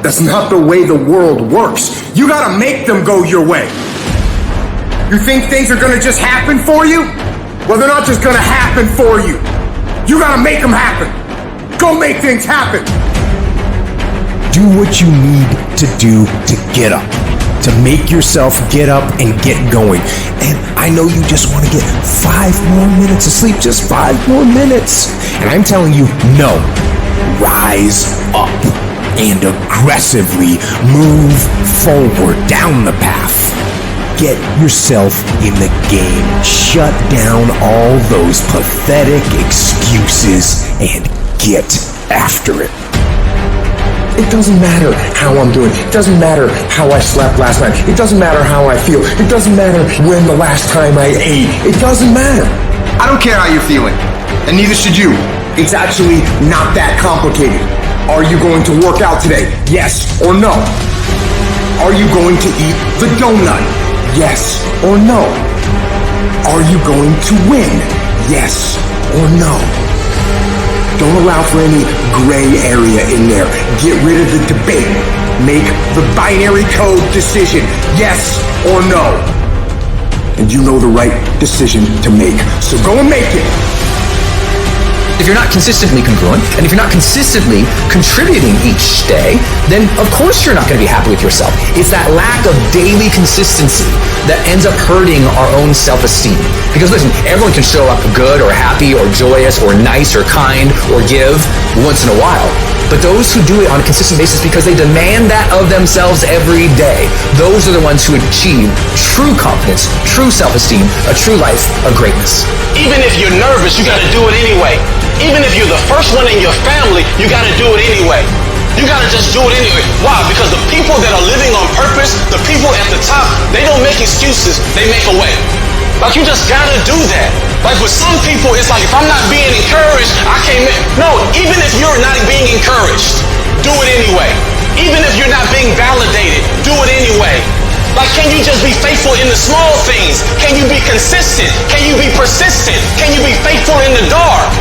That's not the way the world works. You gotta make them go your way. You think things are gonna just happen for you? Well, they're not just gonna happen for you. You gotta make them happen. Go make things happen. Do what you need to do to get up. To make yourself get up and get going. And I know you just want to get 5 more minutes of sleep, just 5 more minutes. And I'm telling you, no. Rise up and aggressively move forward down the path. Get yourself in the game. Shut down all those pathetic excuses and get after it. It doesn't matter how I'm doing. It doesn't matter how I slept last night. It doesn't matter how I feel. It doesn't matter when the last time I ate. It doesn't matter. I don't care how you're feeling, and neither should you. It's actually not that complicated. Are you going to work out today? Yes or no? Are you going to eat the donut? Yes or no? Are you going to win? Yes or no? Don't allow for any gray area in there. Get rid of the debate. Make the binary code decision. Yes or no? And you know the right decision to make. So go and make it. If you're not consistently congruent, and if you're not consistently contributing each day, then of course you're not going to be happy with yourself. It's that lack of daily consistency that ends up hurting our own self-esteem. Because listen, everyone can show up good or happy or joyous or nice or kind or give once in a while. But those who do it on a consistent basis because they demand that of themselves every day, those are the ones who achieve true confidence, true self-esteem, a true life of greatness. Even if you're nervous, you gotta do it anyway. Even if you're the first one in your family, you gotta do it anyway. You gotta just do it anyway. Why? Because the people that are living on purpose, the people at the top, they don't make excuses, they make a way. Like, you just gotta do that. Like, with some people, it's like, if I'm not being encouraged, I can't make... No, even if you're not being encouraged, do it anyway. Even if you're not being validated, do it anyway. Like, can you just be faithful in the small things? Can you be consistent? Can you be persistent? Can you be faithful in the dark?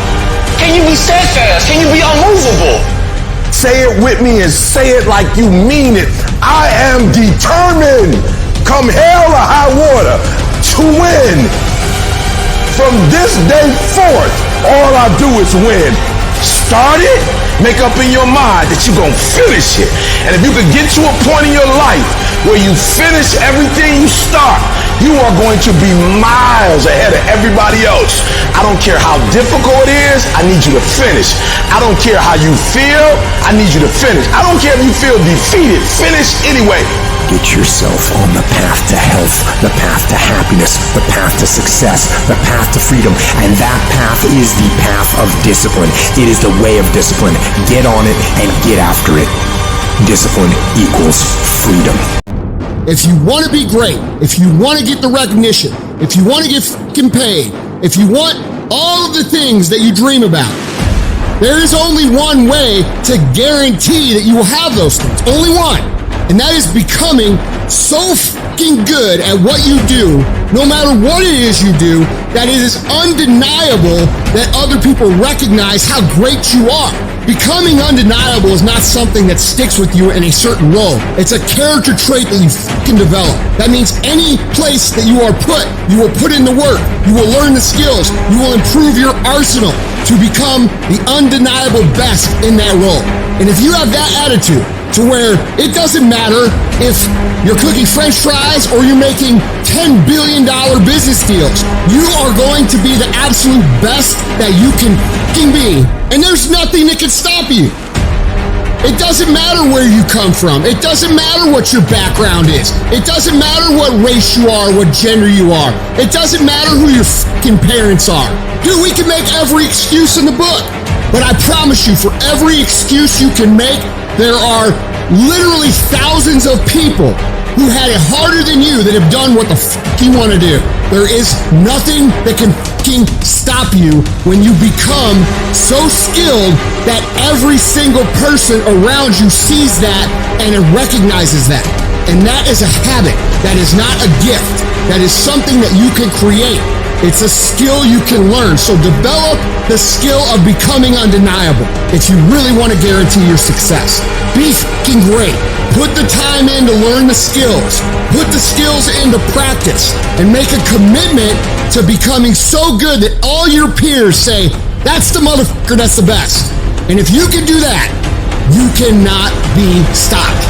Can you be steadfast? Can you be unmovable? Say it with me and say it like you mean it. I am determined, come hell or high water, to win. From this day forth, all I do is win. Start it, make up in your mind that you're gonna finish it. And if you could get to a point in your life where you finish everything you start, you are going to be miles ahead of everybody else. I don't care how difficult it is, I need you to finish. I don't care how you feel, I need you to finish. I don't care if you feel defeated, finish anyway. Get yourself on the path to health, the path to happiness, the path to success, the path to freedom. And that path is the path of discipline. It is the way of discipline. Get on it and get after it. Discipline equals freedom. If you want to be great, if you want to get the recognition, if you want to get fucking paid, if you want all of the things that you dream about, there is only one way to guarantee that you will have those things. Only one. And that is becoming so fucking good at what you do, no matter what it is you do, that it is undeniable that other people recognize how great you are. Becoming undeniable is not something that sticks with you in a certain role. It's a character trait that you fucking develop. That means any place that you are put, you will put in the work, you will learn the skills, you will improve your arsenal to become the undeniable best in that role. And if you have that attitude, to where it doesn't matter if you're cooking French fries or you're making $10 billion business deals, you are going to be the absolute best that you can fucking be. And there's nothing that can stop you. It doesn't matter where you come from. It doesn't matter what your background is. It doesn't matter what race you are, what gender you are. It doesn't matter who your fucking parents are. Dude, we can make every excuse in the book. But I promise you, for every excuse you can make, there are literally thousands of people who had it harder than you that have done what the fuck you want to do. There is nothing that can fucking stop you when you become so skilled that every single person around you sees that and it recognizes that. And that is a habit. That is not a gift. That is something that you can create. It's a skill you can learn. So develop the skill of becoming undeniable if you really want to guarantee your success. Be fucking great. Put the time in to learn the skills. Put the skills into practice and make a commitment to becoming so good that all your peers say, that's the motherfucker that's the best. And if you can do that, you cannot be stopped.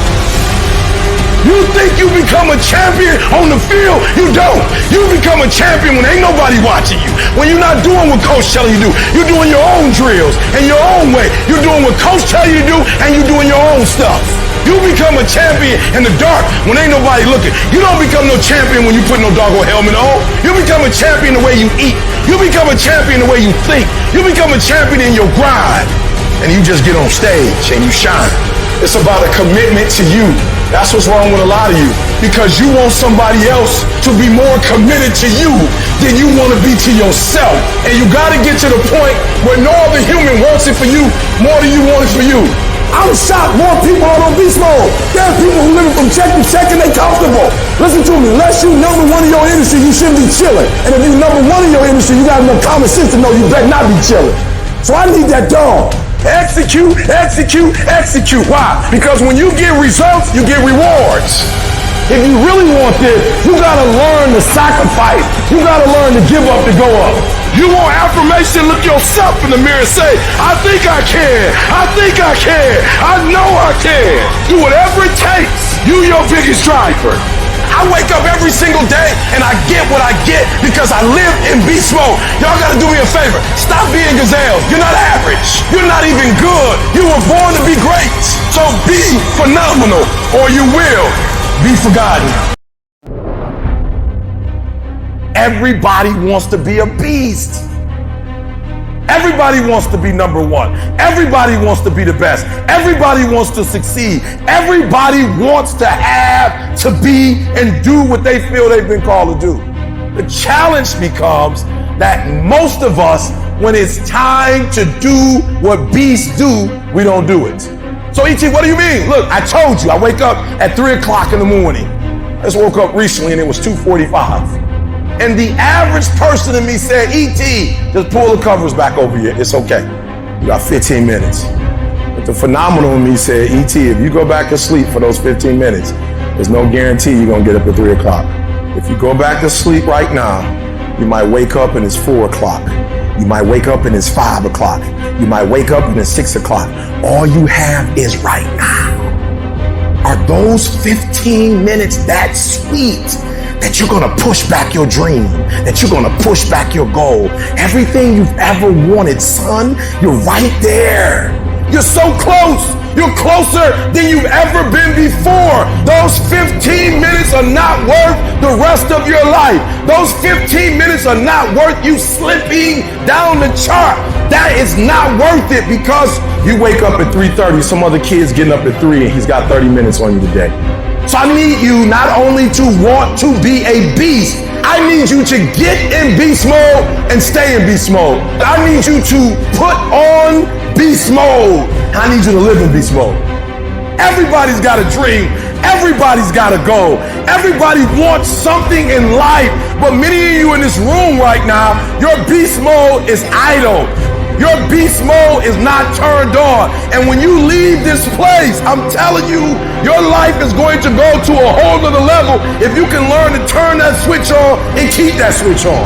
You think you become a champion on the field? You don't. You become a champion when ain't nobody watching you. When you're not doing what coach telling you to do. You're doing your own drills in your own way. You're doing what coach tells you to do and you're doing your own stuff. You become a champion in the dark when ain't nobody looking. You don't become no champion when you put no doggone helmet on. You become a champion the way you eat. You become a champion the way you think. You become a champion in your grind. And you just get on stage and you shine. It's about a commitment to you. That's what's wrong with a lot of you. Because you want somebody else to be more committed to you than you want to be to yourself. And you got to get to the point where no other human wants it for you more than you want it for you. I'm shocked more people are on beast mode. There are people who living from check to check and they comfortable. Listen to me, unless you number one in your industry, you shouldn't be chilling. And if you number one in your industry, you got enough common sense to know you better not be chilling. So I need that dog. Execute, execute, execute. Why? Because when you get results, you get rewards. If you really want this, you gotta learn to sacrifice. You gotta learn to give up to go up. You want affirmation, look yourself in the mirror and say, I think I can. I think I can. I know I can. Do whatever it takes. You your biggest driver. I wake up every single day and I get what I get because I live in beast mode. Y'all gotta do me a favor. Stop being gazelles. You're not average. You're not even good. You were born to be great. So be phenomenal or you will be forgotten. Everybody wants to be a beast. Everybody wants to be number one. Everybody wants to be the best. Everybody wants to succeed. Everybody wants to have, to be, and do what they feel they've been called to do. The challenge becomes that most of us, when it's time to do what beasts do, we don't do it. So E.T., what do you mean? Look, I told you, I wake up at 3 o'clock in the morning. I just woke up recently and it was 2:45. And the average person in me said, E.T., just pull the covers back over you. It's okay. You got 15 minutes. But the phenomenal in me said, E.T., if you go back to sleep for those 15 minutes, there's no guarantee you're going to get up at 3 o'clock. If you go back to sleep right now, you might wake up and it's 4 o'clock. You might wake up and it's 5 o'clock. You might wake up and it's 6 o'clock. All you have is right now. Are those 15 minutes that sweet that you're gonna push back your dream, that you're gonna push back your goal? Everything you've ever wanted, son, you're right there. You're so close. You're closer than you've ever been before. Those 15 minutes are not worth the rest of your life. Those 15 minutes are not worth you slipping down the chart. That is not worth it because you wake up at 3:30, some other kid's getting up at 3 and he's got 30 minutes on you today. So I need you not only to want to be a beast, I need you to get in beast mode and stay in beast mode. I need you to put on beast mode. I need you to live in beast mode. Everybody's got a dream. Everybody's got a goal. Everybody wants something in life. But many of you in this room right now, your beast mode is idle. Your beast mode is not turned on. And when you leave this place, I'm telling you, your life is going to go to a whole nother level if you can learn to turn that switch on and keep that switch on.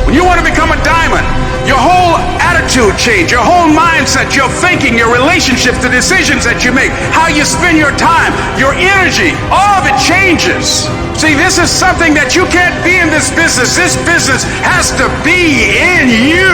When you want to become a diamond, your whole attitude change, your whole mindset, your thinking, your relationships, the decisions that you make, how you spend your time, your energy, all of it changes. See, this is something that you can't be in this business. This business has to be in you.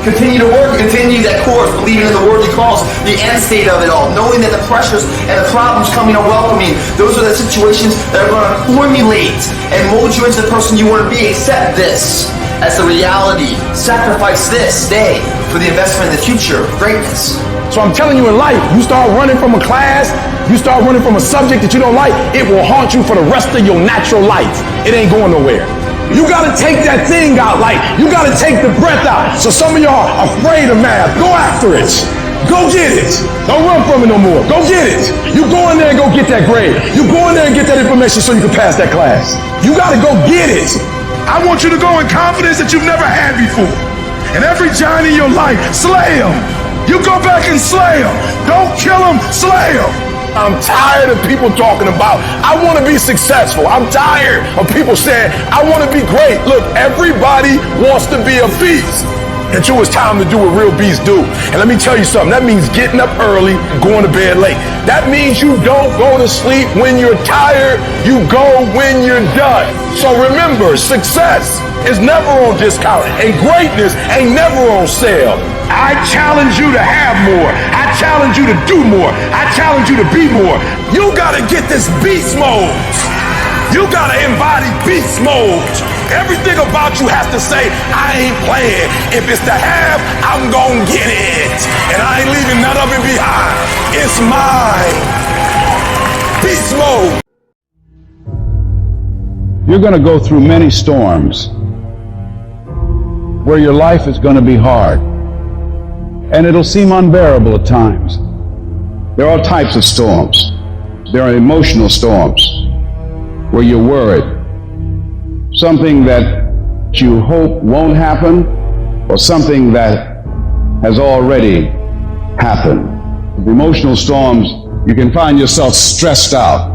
Continue to work, continue that course, believing in the word he calls, the end state of it all, knowing that the pressures and the problems coming are welcoming. Those are the situations that are going to formulate and mold you into the person you want to be. Accept this as the reality. Sacrifice this day for the investment in the future, greatness. So I'm telling you, in life, you start running from a class, you start running from a subject that you don't like, it will haunt you for the rest of your natural life. It ain't going nowhere. You gotta take that thing out, like, you gotta take the breath out. So some of y'all are afraid of math. Go after it. Go get it. Don't run from it no more. Go get it. You go in there and go get that grade. You go in there and get that information so you can pass that class. You gotta go get it. I want you to go in confidence that you've never had before. And every giant in your life, slay him. You go back and slay him. Don't kill him, slay him. I'm tired of people talking about, I want to be successful. I'm tired of people saying, I want to be great. Look, everybody wants to be a beast until it's time to do what real beasts do. And let me tell you something, that means getting up early, going to bed late. That means you don't go to sleep when you're tired, you go when you're done. So remember, success is never on discount, and greatness ain't never on sale. I challenge you to have more. I challenge you to do more. I challenge you to be more. You gotta get this beast mode. You gotta embody beast mode. Everything about you has to say, I ain't playing. If it's to have, I'm gonna get it. And I ain't leaving none of it behind. It's mine. Beast mode. You're gonna go through many storms where your life is gonna be hard. And it'll seem unbearable at times. There are all types of storms. There are emotional storms where you're worried. Something that you hope won't happen, or something that has already happened. With emotional storms, you can find yourself stressed out.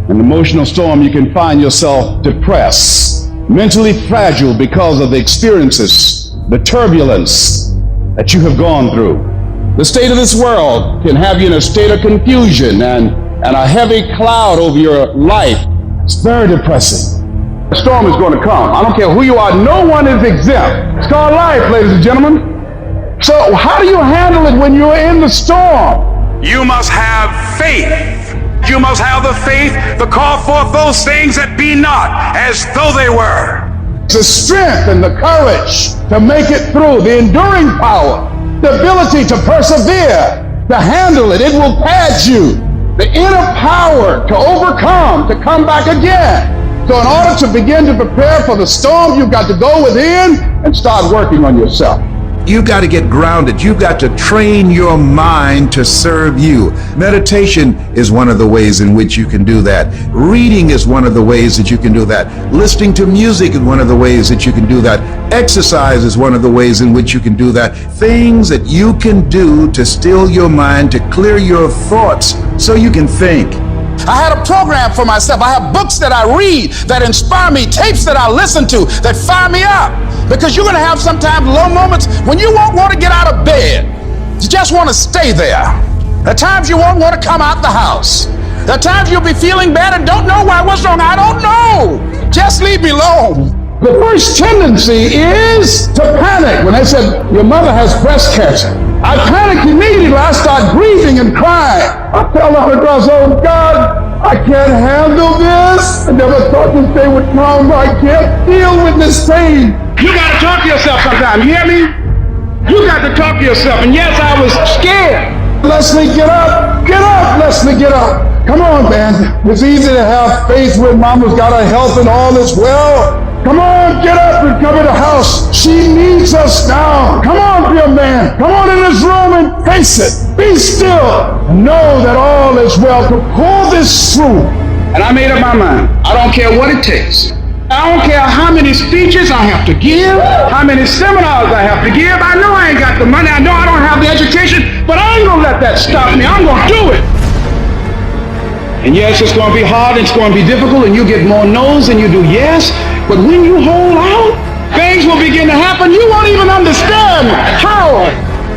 In an emotional storm, you can find yourself depressed, mentally fragile because of the experiences, the turbulence that you have gone through. The state of this world can have you in a state of confusion and a heavy cloud over your life. It's very depressing. The storm is going to come. I don't care who you are. No one is exempt. It's called life, ladies and gentlemen. So how do you handle it when you're in the storm? You must have faith. You must have the faith to call forth those things that be not as though they were. The strength and the courage to make it through, the enduring power, the ability to persevere, to handle it. It will pad you. The inner power to overcome, to come back again. So in order to begin to prepare for the storm, you've got to go within and start working on yourself. You've got to get grounded. You've got to train your mind to serve you. Meditation is one of the ways in which you can do that. Reading is one of the ways that you can do that. Listening to music is one of the ways that you can do that. Exercise is one of the ways in which you can do that. Things that you can do to still your mind, to clear your thoughts so you can think. I had a program for myself. I have books that I read that inspire me, tapes that I listen to that fire me up. Because you're going to have sometimes low moments when you won't want to get out of bed. You just want to stay there. At times you won't want to come out the house. At times you'll be feeling bad and don't know why. What's wrong? I don't know. Just leave me alone. The first tendency is to panic. When they said, your mother has breast cancer, I panicked immediately. I start grieving and crying. I fell down across, oh God, I can't handle this. I never thought this day would come. I can't deal with this pain. You got to talk to yourself sometimes. You hear me? You got to talk to yourself. And yes, I was scared. Leslie, get up. Get up, Leslie, get up. Come on, man. It's easy to have faith when mama's got her health and all is well. Come on, get up and come to the house. She needs us now. Come on, be a man. Come on in this room and face it. Be still. Know that all is well. To pull this through. And I made up my mind. I don't care what it takes. I don't care how many speeches I have to give, how many seminars I have to give. I know I ain't got the money. I know I don't have the education, but I ain't gonna let that stop me. I'm gonna do it. And yes, it's gonna be hard, it's gonna be difficult, and you get more no's than you do yes. But when you hold out, things will begin to happen. You won't even understand how.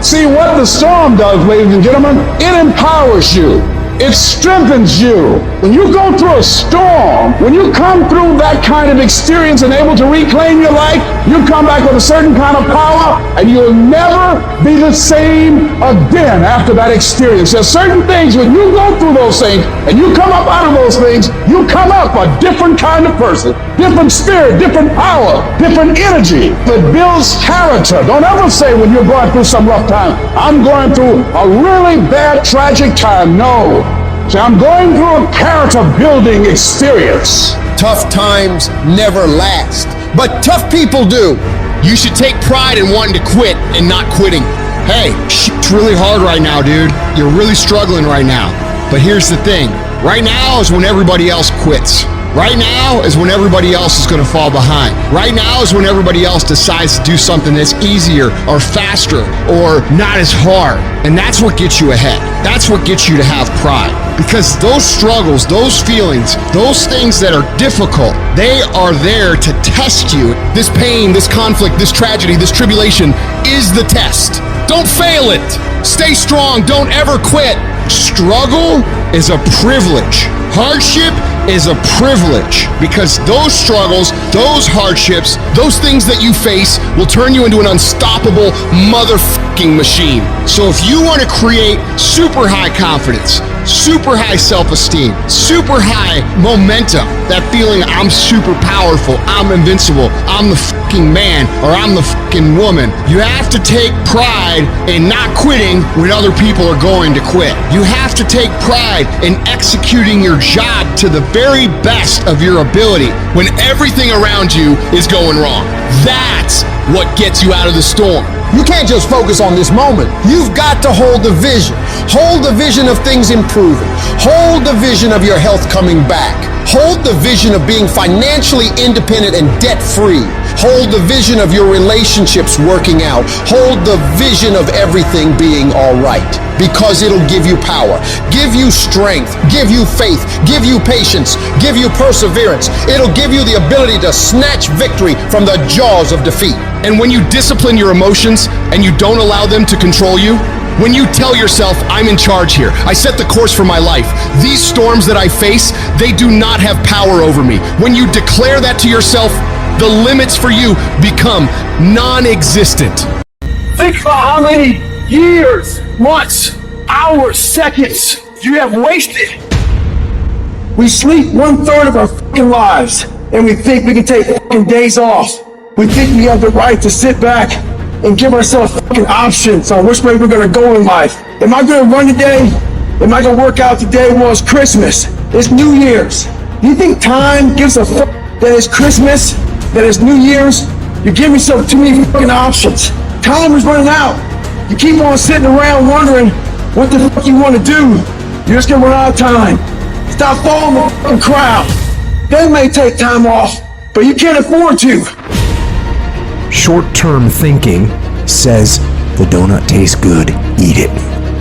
See what the storm does, ladies and gentlemen? It empowers you. It strengthens you. When you go through a storm, when you come through that kind of experience and able to reclaim your life, you come back with a certain kind of power, and you'll never be the same again after that experience. There's certain things, when you go through those things and you come up out of those things, you come up a different kind of person, different spirit, different power, different energy that builds character. Don't ever say when you're going through some rough time, I'm going through a really bad, tragic time. No. So I'm going through a character building experience. Tough times never last, but tough people do. You should take pride in wanting to quit and not quitting. Hey, it's really hard right now, dude. You're really struggling right now. But here's the thing. Right now is when everybody else quits. Right now is when everybody else is going to fall behind. Right now is when everybody else decides to do something that's easier or faster or not as hard. And that's what gets you ahead. That's what gets you to have pride. Because those struggles, those feelings, those things that are difficult, they are there to test you. This pain, this conflict, this tragedy, this tribulation is the test. Don't fail it. Stay strong. Don't ever quit. Struggle is a privilege. Hardship is a privilege, because those struggles, those hardships, those things that you face will turn you into an unstoppable motherfucking machine. So if you want to create super high confidence, super high self-esteem, super high momentum, that feeling I'm super powerful, I'm invincible, I'm the fucking man, or I'm the fucking woman, you have to take pride in not quitting when other people are going to quit. You have to take pride in executing your job to the very best of your ability when everything around you is going wrong. That's what gets you out of the storm. You can't just focus on this moment. You've got to hold the vision. Hold the vision of things improving. Hold the vision of your health coming back. Hold the vision of being financially independent and debt-free. Hold the vision of your relationships working out. Hold the vision of everything being all right, because it'll give you power, give you strength, give you faith, give you patience, give you perseverance. It'll give you the ability to snatch victory from the jaws of defeat. And when you discipline your emotions and you don't allow them to control you, when you tell yourself, I'm in charge here, I set the course for my life, these storms that I face, they do not have power over me. When you declare that to yourself, the limits for you become non-existent. Think about how many years, months, hours, seconds you have wasted. We sleep 1/3 of our fucking lives, and we think we can take fucking days off. We think we have the right to sit back and give ourselves fucking options on which way we're gonna go in life. Am I gonna run today? Am I gonna work out today? Well, it's Christmas. It's New Year's. Do you think time gives a fuck that it's Christmas, that it's New Year's? You're giving yourself too many fucking options. Time is running out. You keep on sitting around wondering what the fuck you want to do. You're just gonna run out of time. Stop following the fucking crowd. They may take time off, but you can't afford to. Short-term thinking says the donut tastes good, eat it.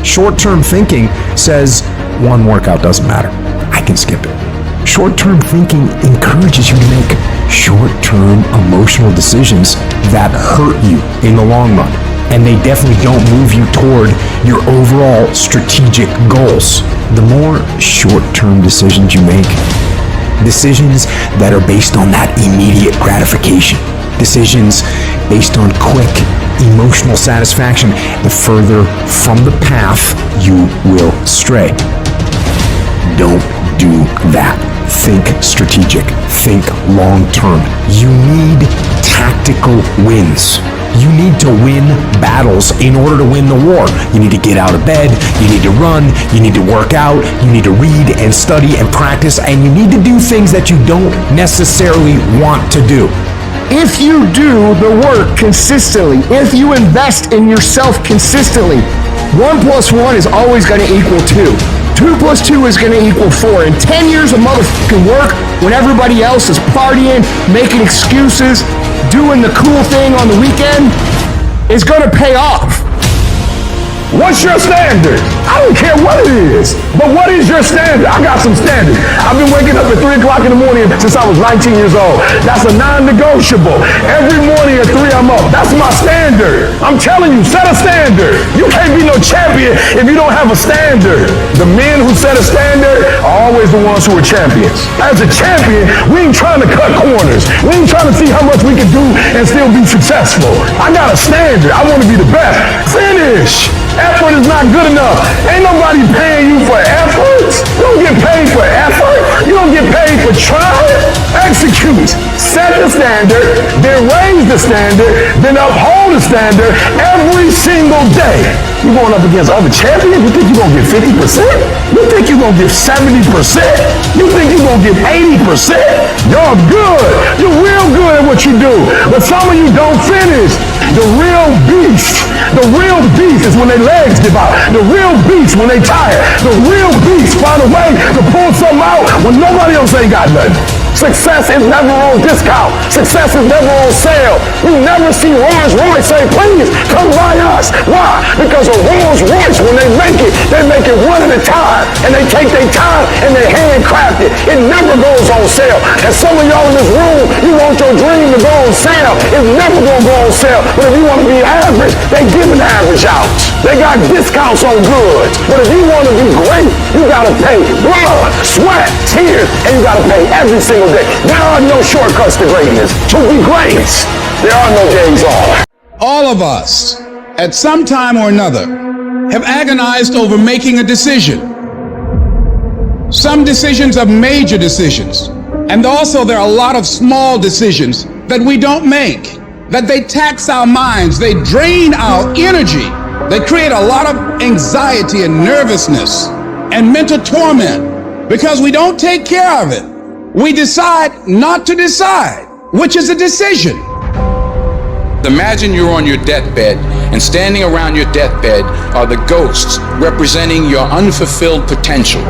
Short-term thinking says one workout doesn't matter, I can skip it. Short-term thinking encourages you to make short-term emotional decisions that hurt you in the long run, and they definitely don't move you toward your overall strategic goals. The more short-term decisions you make, decisions that are based on that immediate gratification, decisions based on quick emotional satisfaction, the further from the path you will stray. Don't do that. Think strategic. Think long-term. You need tactical wins. You need to win battles in order to win the war. You need to get out of bed, you need to run, you need to work out, you need to read and study and practice, and you need to do things that you don't necessarily want to do. If you do the work consistently, if you invest in yourself consistently, 1 + 1 is always going to equal 2. 2 + 2 is going to equal 4. And 10 years of motherfucking work when everybody else is partying, making excuses, doing the cool thing on the weekend is going to pay off. What's your standard? I don't care what it is, but what is your standard? I got some standards. I've been waking up at 3 o'clock in the morning since I was 19 years old. That's a non-negotiable. Every morning at 3 I'm up. That's my standard. I'm telling you, set a standard. You can't be no champion if you don't have a standard. The men who set a standard are always the ones who are champions. As a champion, we ain't trying to cut corners. We ain't trying to see how much we can do and still be successful. I got a standard. I want to be the best. Finish. Effort is not good enough. Ain't nobody paying you for effort. You don't get paid for effort. You don't get paid for trying. Execute. Set the standard, then raise the standard, then uphold the standard every single day. You going up against other champions? You think you're going to get 50%? You think you're going to get 70%? You think you're going to get 80%? Y'all good. You're real good at what you do. But some of you don't finish. The real beast is when their legs give out. The real beast when they tired. The real beast find a way to pull something out when nobody else ain't got nothing. Success is never on discount. Success is never on sale. You never see Rolls Royce say, please come buy us. Why? Because a Rolls Royce, when they make it one at a time. And they take their time and they handcraft it. It never goes on sale. And some of y'all in this room, you want your dream to go on sale. It's never going to go on sale. But if you want to be average, they give an average out. They got discounts on goods. But if you want to be great, you got to pay blood, sweat, tears, and you got to pay every single day. There are no shortcuts to greatness. To be great, there are no days off. All of us, at some time or another, have agonized over making a decision. Some decisions are major decisions. And also there are a lot of small decisions that we don't make, that they tax our minds, they drain our energy, they create a lot of anxiety and nervousness and mental torment because we don't take care of it. We decide not to decide, which is a decision. Imagine you're on your deathbed, and standing around your deathbed are the ghosts representing your unfulfilled potential.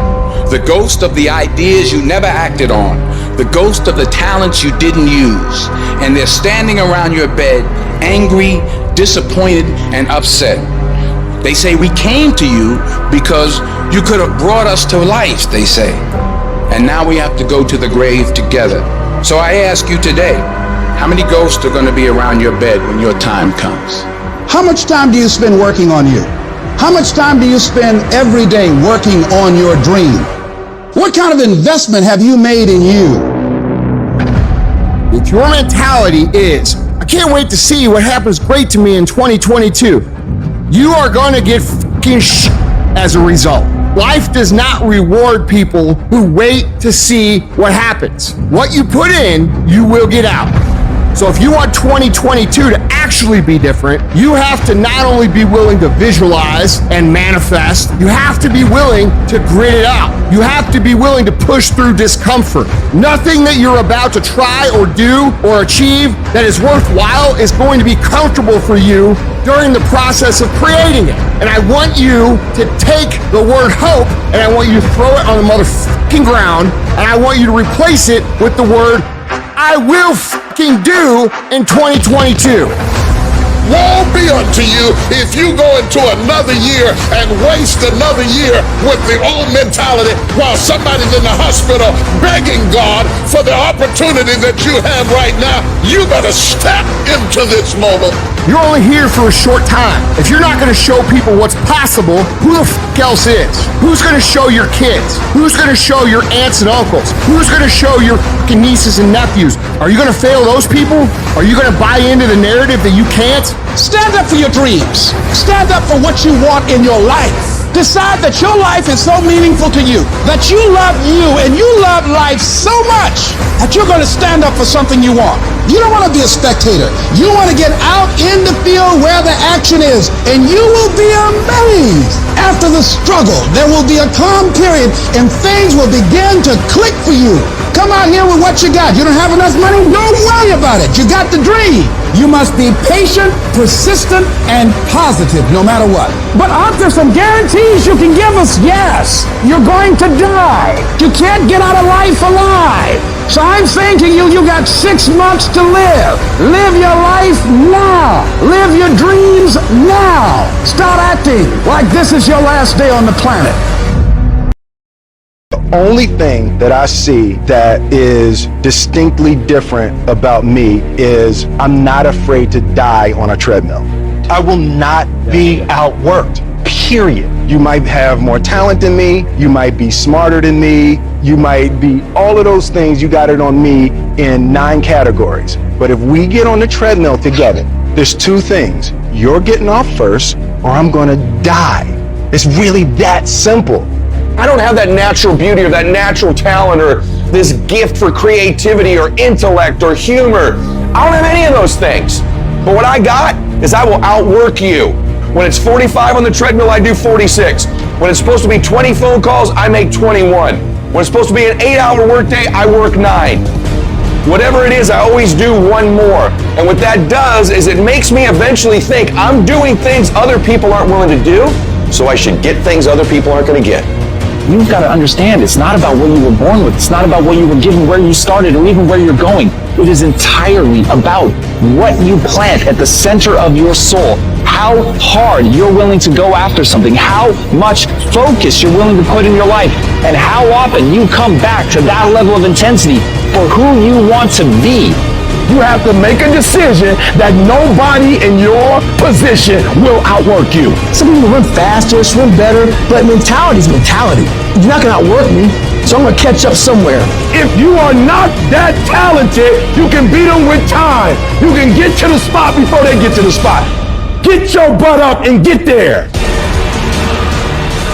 The ghost of the ideas you never acted on. The ghost of the talents you didn't use. And they're standing around your bed, angry, disappointed, and upset. They say, we came to you because you could have brought us to life, they say. And now we have to go to the grave together. So I ask you today, how many ghosts are going to be around your bed when your time comes? How much time do you spend working on you? How much time do you spend every day working on your dream? What kind of investment have you made in you? If your mentality is, I can't wait to see what happens great to me in 2022, you are going to get fucking shit as a result. Life does not reward people who wait to see what happens. What you put in, you will get out. So if you want 2022 to actually be different, you have to not only be willing to visualize and manifest, you have to be willing to grit it out. You have to be willing to push through discomfort. Nothing that you're about to try or do or achieve that is worthwhile is going to be comfortable for you during the process of creating it. And I want you to take the word hope and I want you to throw it on the motherfucking ground and I want you to replace it with the word I will fucking do in 2022. Woe be unto you if you go into another year and waste another year with the old mentality while somebody's in the hospital begging God for the opportunity that you have right now. You better step into this moment. You're only here for a short time. If you're not going to show people what's possible, who the fuck else is? Who's going to show your kids? Who's going to show your aunts and uncles? Who's going to show your fucking nieces and nephews? Are you going to fail those people? Are you going to buy into the narrative that you can't? Stand up for your dreams. Stand up for what you want in your life. Decide that your life is so meaningful to you, that you love you and you love life so much that you're going to stand up for something you want. You don't want to be a spectator. You want to get out in the field where the action is, and you will be amazed. After the struggle, there will be a calm period and things will begin to click for you. Come out here with what you got. You don't have enough money? Don't worry about it. You got the dream. You must be patient, persistent, and positive no matter what. But aren't there some guarantees you can give us? Yes. You're going to die. You can't get out of life alive. So I'm saying to you, you got 6 months to live. Live your life now. Live your dreams now. Start acting like this is your last day on the planet. The only thing that I see that is distinctly different about me is I'm not afraid to die on a treadmill. I will not be outworked, period. You might have more talent than me, you might be smarter than me, you might be all of those things. You got it on me in 9 categories. But if we get on the treadmill together, there's 2 things. You're getting off first, or I'm gonna die. It's really that simple. I don't have that natural beauty or that natural talent or this gift for creativity or intellect or humor. I don't have any of those things. But what I got is I will outwork you. When it's 45 on the treadmill, I do 46. When it's supposed to be 20 phone calls, I make 21. When it's supposed to be an 8-hour workday, I work 9. Whatever it is, I always do 1 more. And what that does is it makes me eventually think I'm doing things other people aren't willing to do, so I should get things other people aren't going to get. You've got to understand, it's not about what you were born with. It's not about what you were given, where you started, or even where you're going. It is entirely about what you plant at the center of your soul. How hard you're willing to go after something. How much focus you're willing to put in your life. And how often you come back to that level of intensity for who you want to be. You have to make a decision that nobody in your position will outwork you. Some people run faster, swim better, but mentality is mentality. You're not gonna outwork me, so I'm gonna catch up somewhere. If you are not that talented, you can beat them with time. You can get to the spot before they get to the spot. Get your butt up and get there.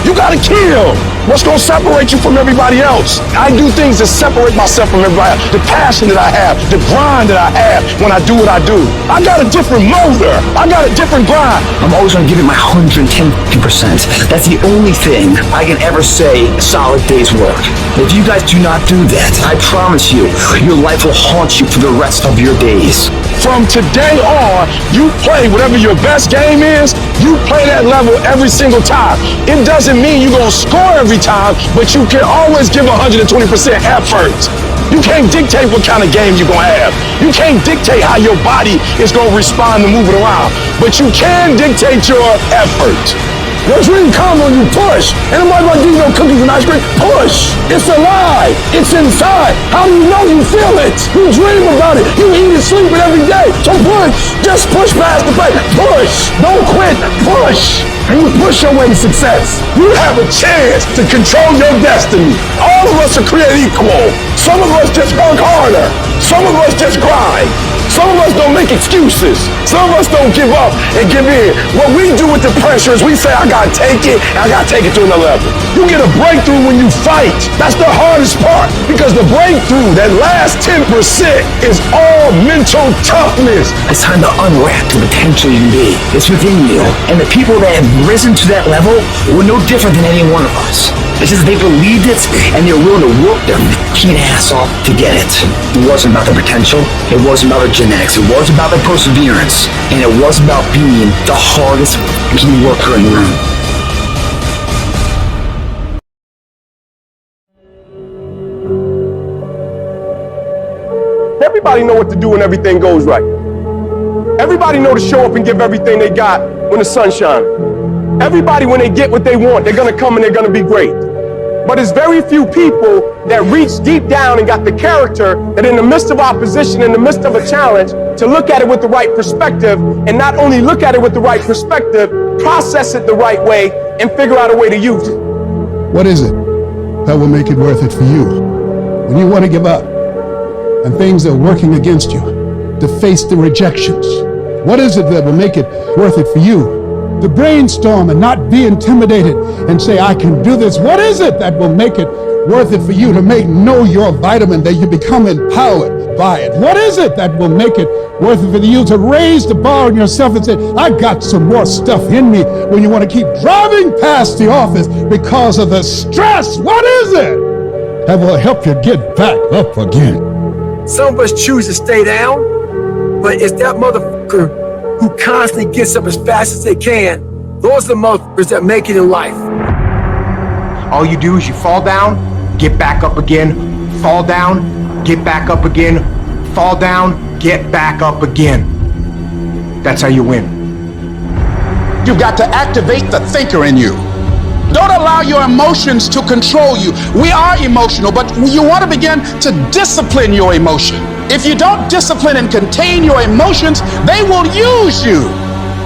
You gotta kill. What's gonna separate you from everybody else? I do things to separate myself from everybody else. The passion that I have, the grind that I have when I do what I do. I got a different motor. I got a different grind. I'm always gonna give it my 110%. That's the only thing I can ever say a solid day's work. If you guys do not do that, I promise you, your life will haunt you for the rest of your days. From today on, you play whatever your best game is, you play that level every single time. It doesn't mean you're gonna score every time, but you can always give 120% effort. You can't dictate what kind of game you're gonna have. You can't dictate how your body is gonna respond to moving around, but you can dictate your effort. Your dream come when you push. Ain't nobody gonna give you no cookies and ice cream. Push. It's alive. It's inside. How do you know you feel it? You dream about it. You eat and sleep it every day. So push. Just push past the pain. Push. Don't quit. Push. And you push your way to success. You have a chance to control your destiny. All of us are created equal. Some of us just work harder. Some of us just grind. Some of us don't make excuses. Some of us don't give up and give in. What we do with the pressure is we say, I gotta take it, and I gotta take it to another level. You get a breakthrough when you fight. That's the hardest part, because the breakthrough, that last 10%, is all mental toughness. It's time to unwrap the potential you can be. It's within you. And the people that have risen to that level were no different than any one of us. It's just they believed it, and they're willing to work their f***ing ass off to get it. It wasn't about the potential. It wasn't about the genetics. It was about the perseverance. And it was about being the hardest f***ing worker in the room. Everybody know what to do when everything goes right. Everybody know to show up and give everything they got when the sun shines. Everybody, when they get what they want, they're gonna come and they're gonna be great. But there's very few people that reach deep down and got the character that in the midst of opposition, in the midst of a challenge, to look at it with the right perspective, and not only look at it with the right perspective, process it the right way, and figure out a way to use it. What is it that will make it worth it for you? When you want to give up and things are working against you, to face the rejections, what is it that will make it worth it for you? To brainstorm and not be intimidated and say, I can do this. What is it that will make it worth it for you to know your vitamin, that you become empowered by it? What is it that will make it worth it for you to raise the bar on yourself and say, I got some more stuff in me, when you want to keep driving past the office because of the stress? What is it that will help you get back up again. Some of us choose to stay down, but it's that motherfucker who constantly gets up as fast as they can. Those are the motherfuckers that make it in life. All you do is you fall down, get back up again, fall down, get back up again, fall down, get back up again. That's how you win. You've got to activate the thinker in you. Don't allow your emotions to control you. We are emotional, but you want to begin to discipline your emotion. If you don't discipline and contain your emotions, they will use you.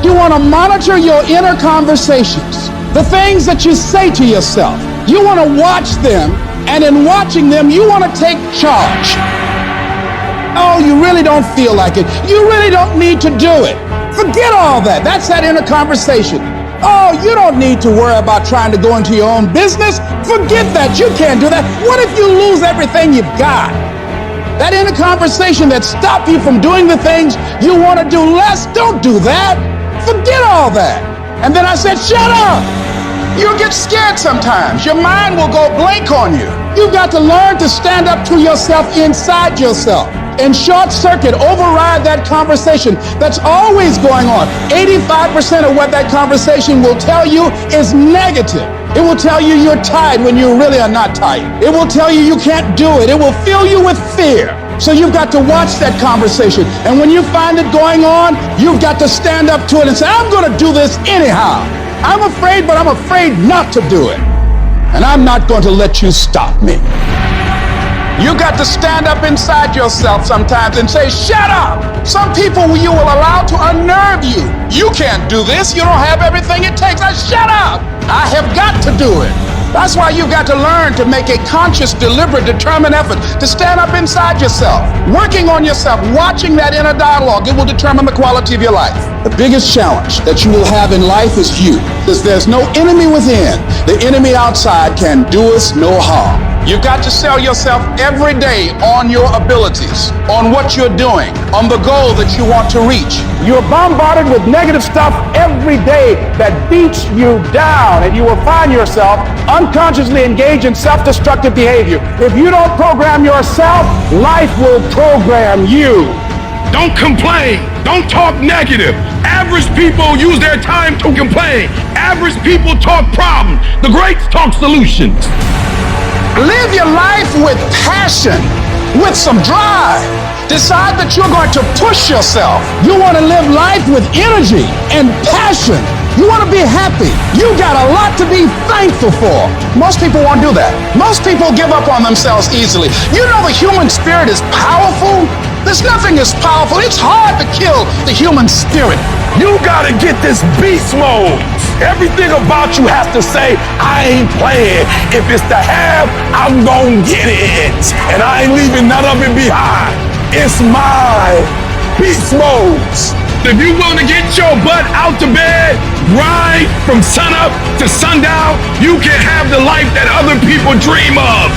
You want to monitor your inner conversations, the things that you say to yourself. You want to watch them, and in watching them, you want to take charge. Oh, you really don't feel like it. You really don't need to do it. Forget all that. That's that inner conversation. Oh, you don't need to worry about trying to go into your own business. Forget that. You can't do that. What if you lose everything you've got? That inner conversation that stopped you from doing the things you want to do less, don't do that. Forget all that. And then I said, shut up. You'll get scared sometimes. Your mind will go blank on you. You've got to learn to stand up to yourself inside yourself and short circuit, override that conversation that's always going on. 85% of what that conversation will tell you is negative. It will tell you you're tired when you really are not tired. It will tell you you can't do it. It will fill you with fear. So you've got to watch that conversation. And when you find it going on, you've got to stand up to it and say, I'm going to do this anyhow. I'm afraid, but I'm afraid not to do it. And I'm not going to let you stop me. You got to stand up inside yourself sometimes and say, shut up. Some people you will allow to unnerve you. You can't do this. You don't have everything it takes. Shut up. I have got to do it. That's why you've got to learn to make a conscious, deliberate, determined effort to stand up inside yourself, working on yourself, watching that inner dialogue. It will determine the quality of your life. The biggest challenge that you will have in life is you, because there's no enemy within. The enemy outside can do us no harm. You've got to sell yourself every day on your abilities, on what you're doing, on the goal that you want to reach. You're bombarded with negative stuff every day that beats you down, and you will find yourself unconsciously engaged in self-destructive behavior. If you don't program yourself, life will program you. Don't complain. Don't talk negative. Average people use their time to complain. Average people talk problems. The greats talk solutions. Live your life with passion, with some drive. Decide that you're going to push yourself. You want to live life with energy and passion. You want to be happy. You got a lot to be thankful for. Most people won't do that. Most people give up on themselves easily. You know the human spirit is powerful. There's nothing as powerful. It's hard to kill the human spirit. You gotta get this beast mode. Everything about you has to say, I ain't playing. If it's to have, I'm gonna get it. And I ain't leaving none of it behind. It's mine. Beast modes. If you're willing to get your butt out to bed, grind from sunup to sundown, you can have the life that other people dream of.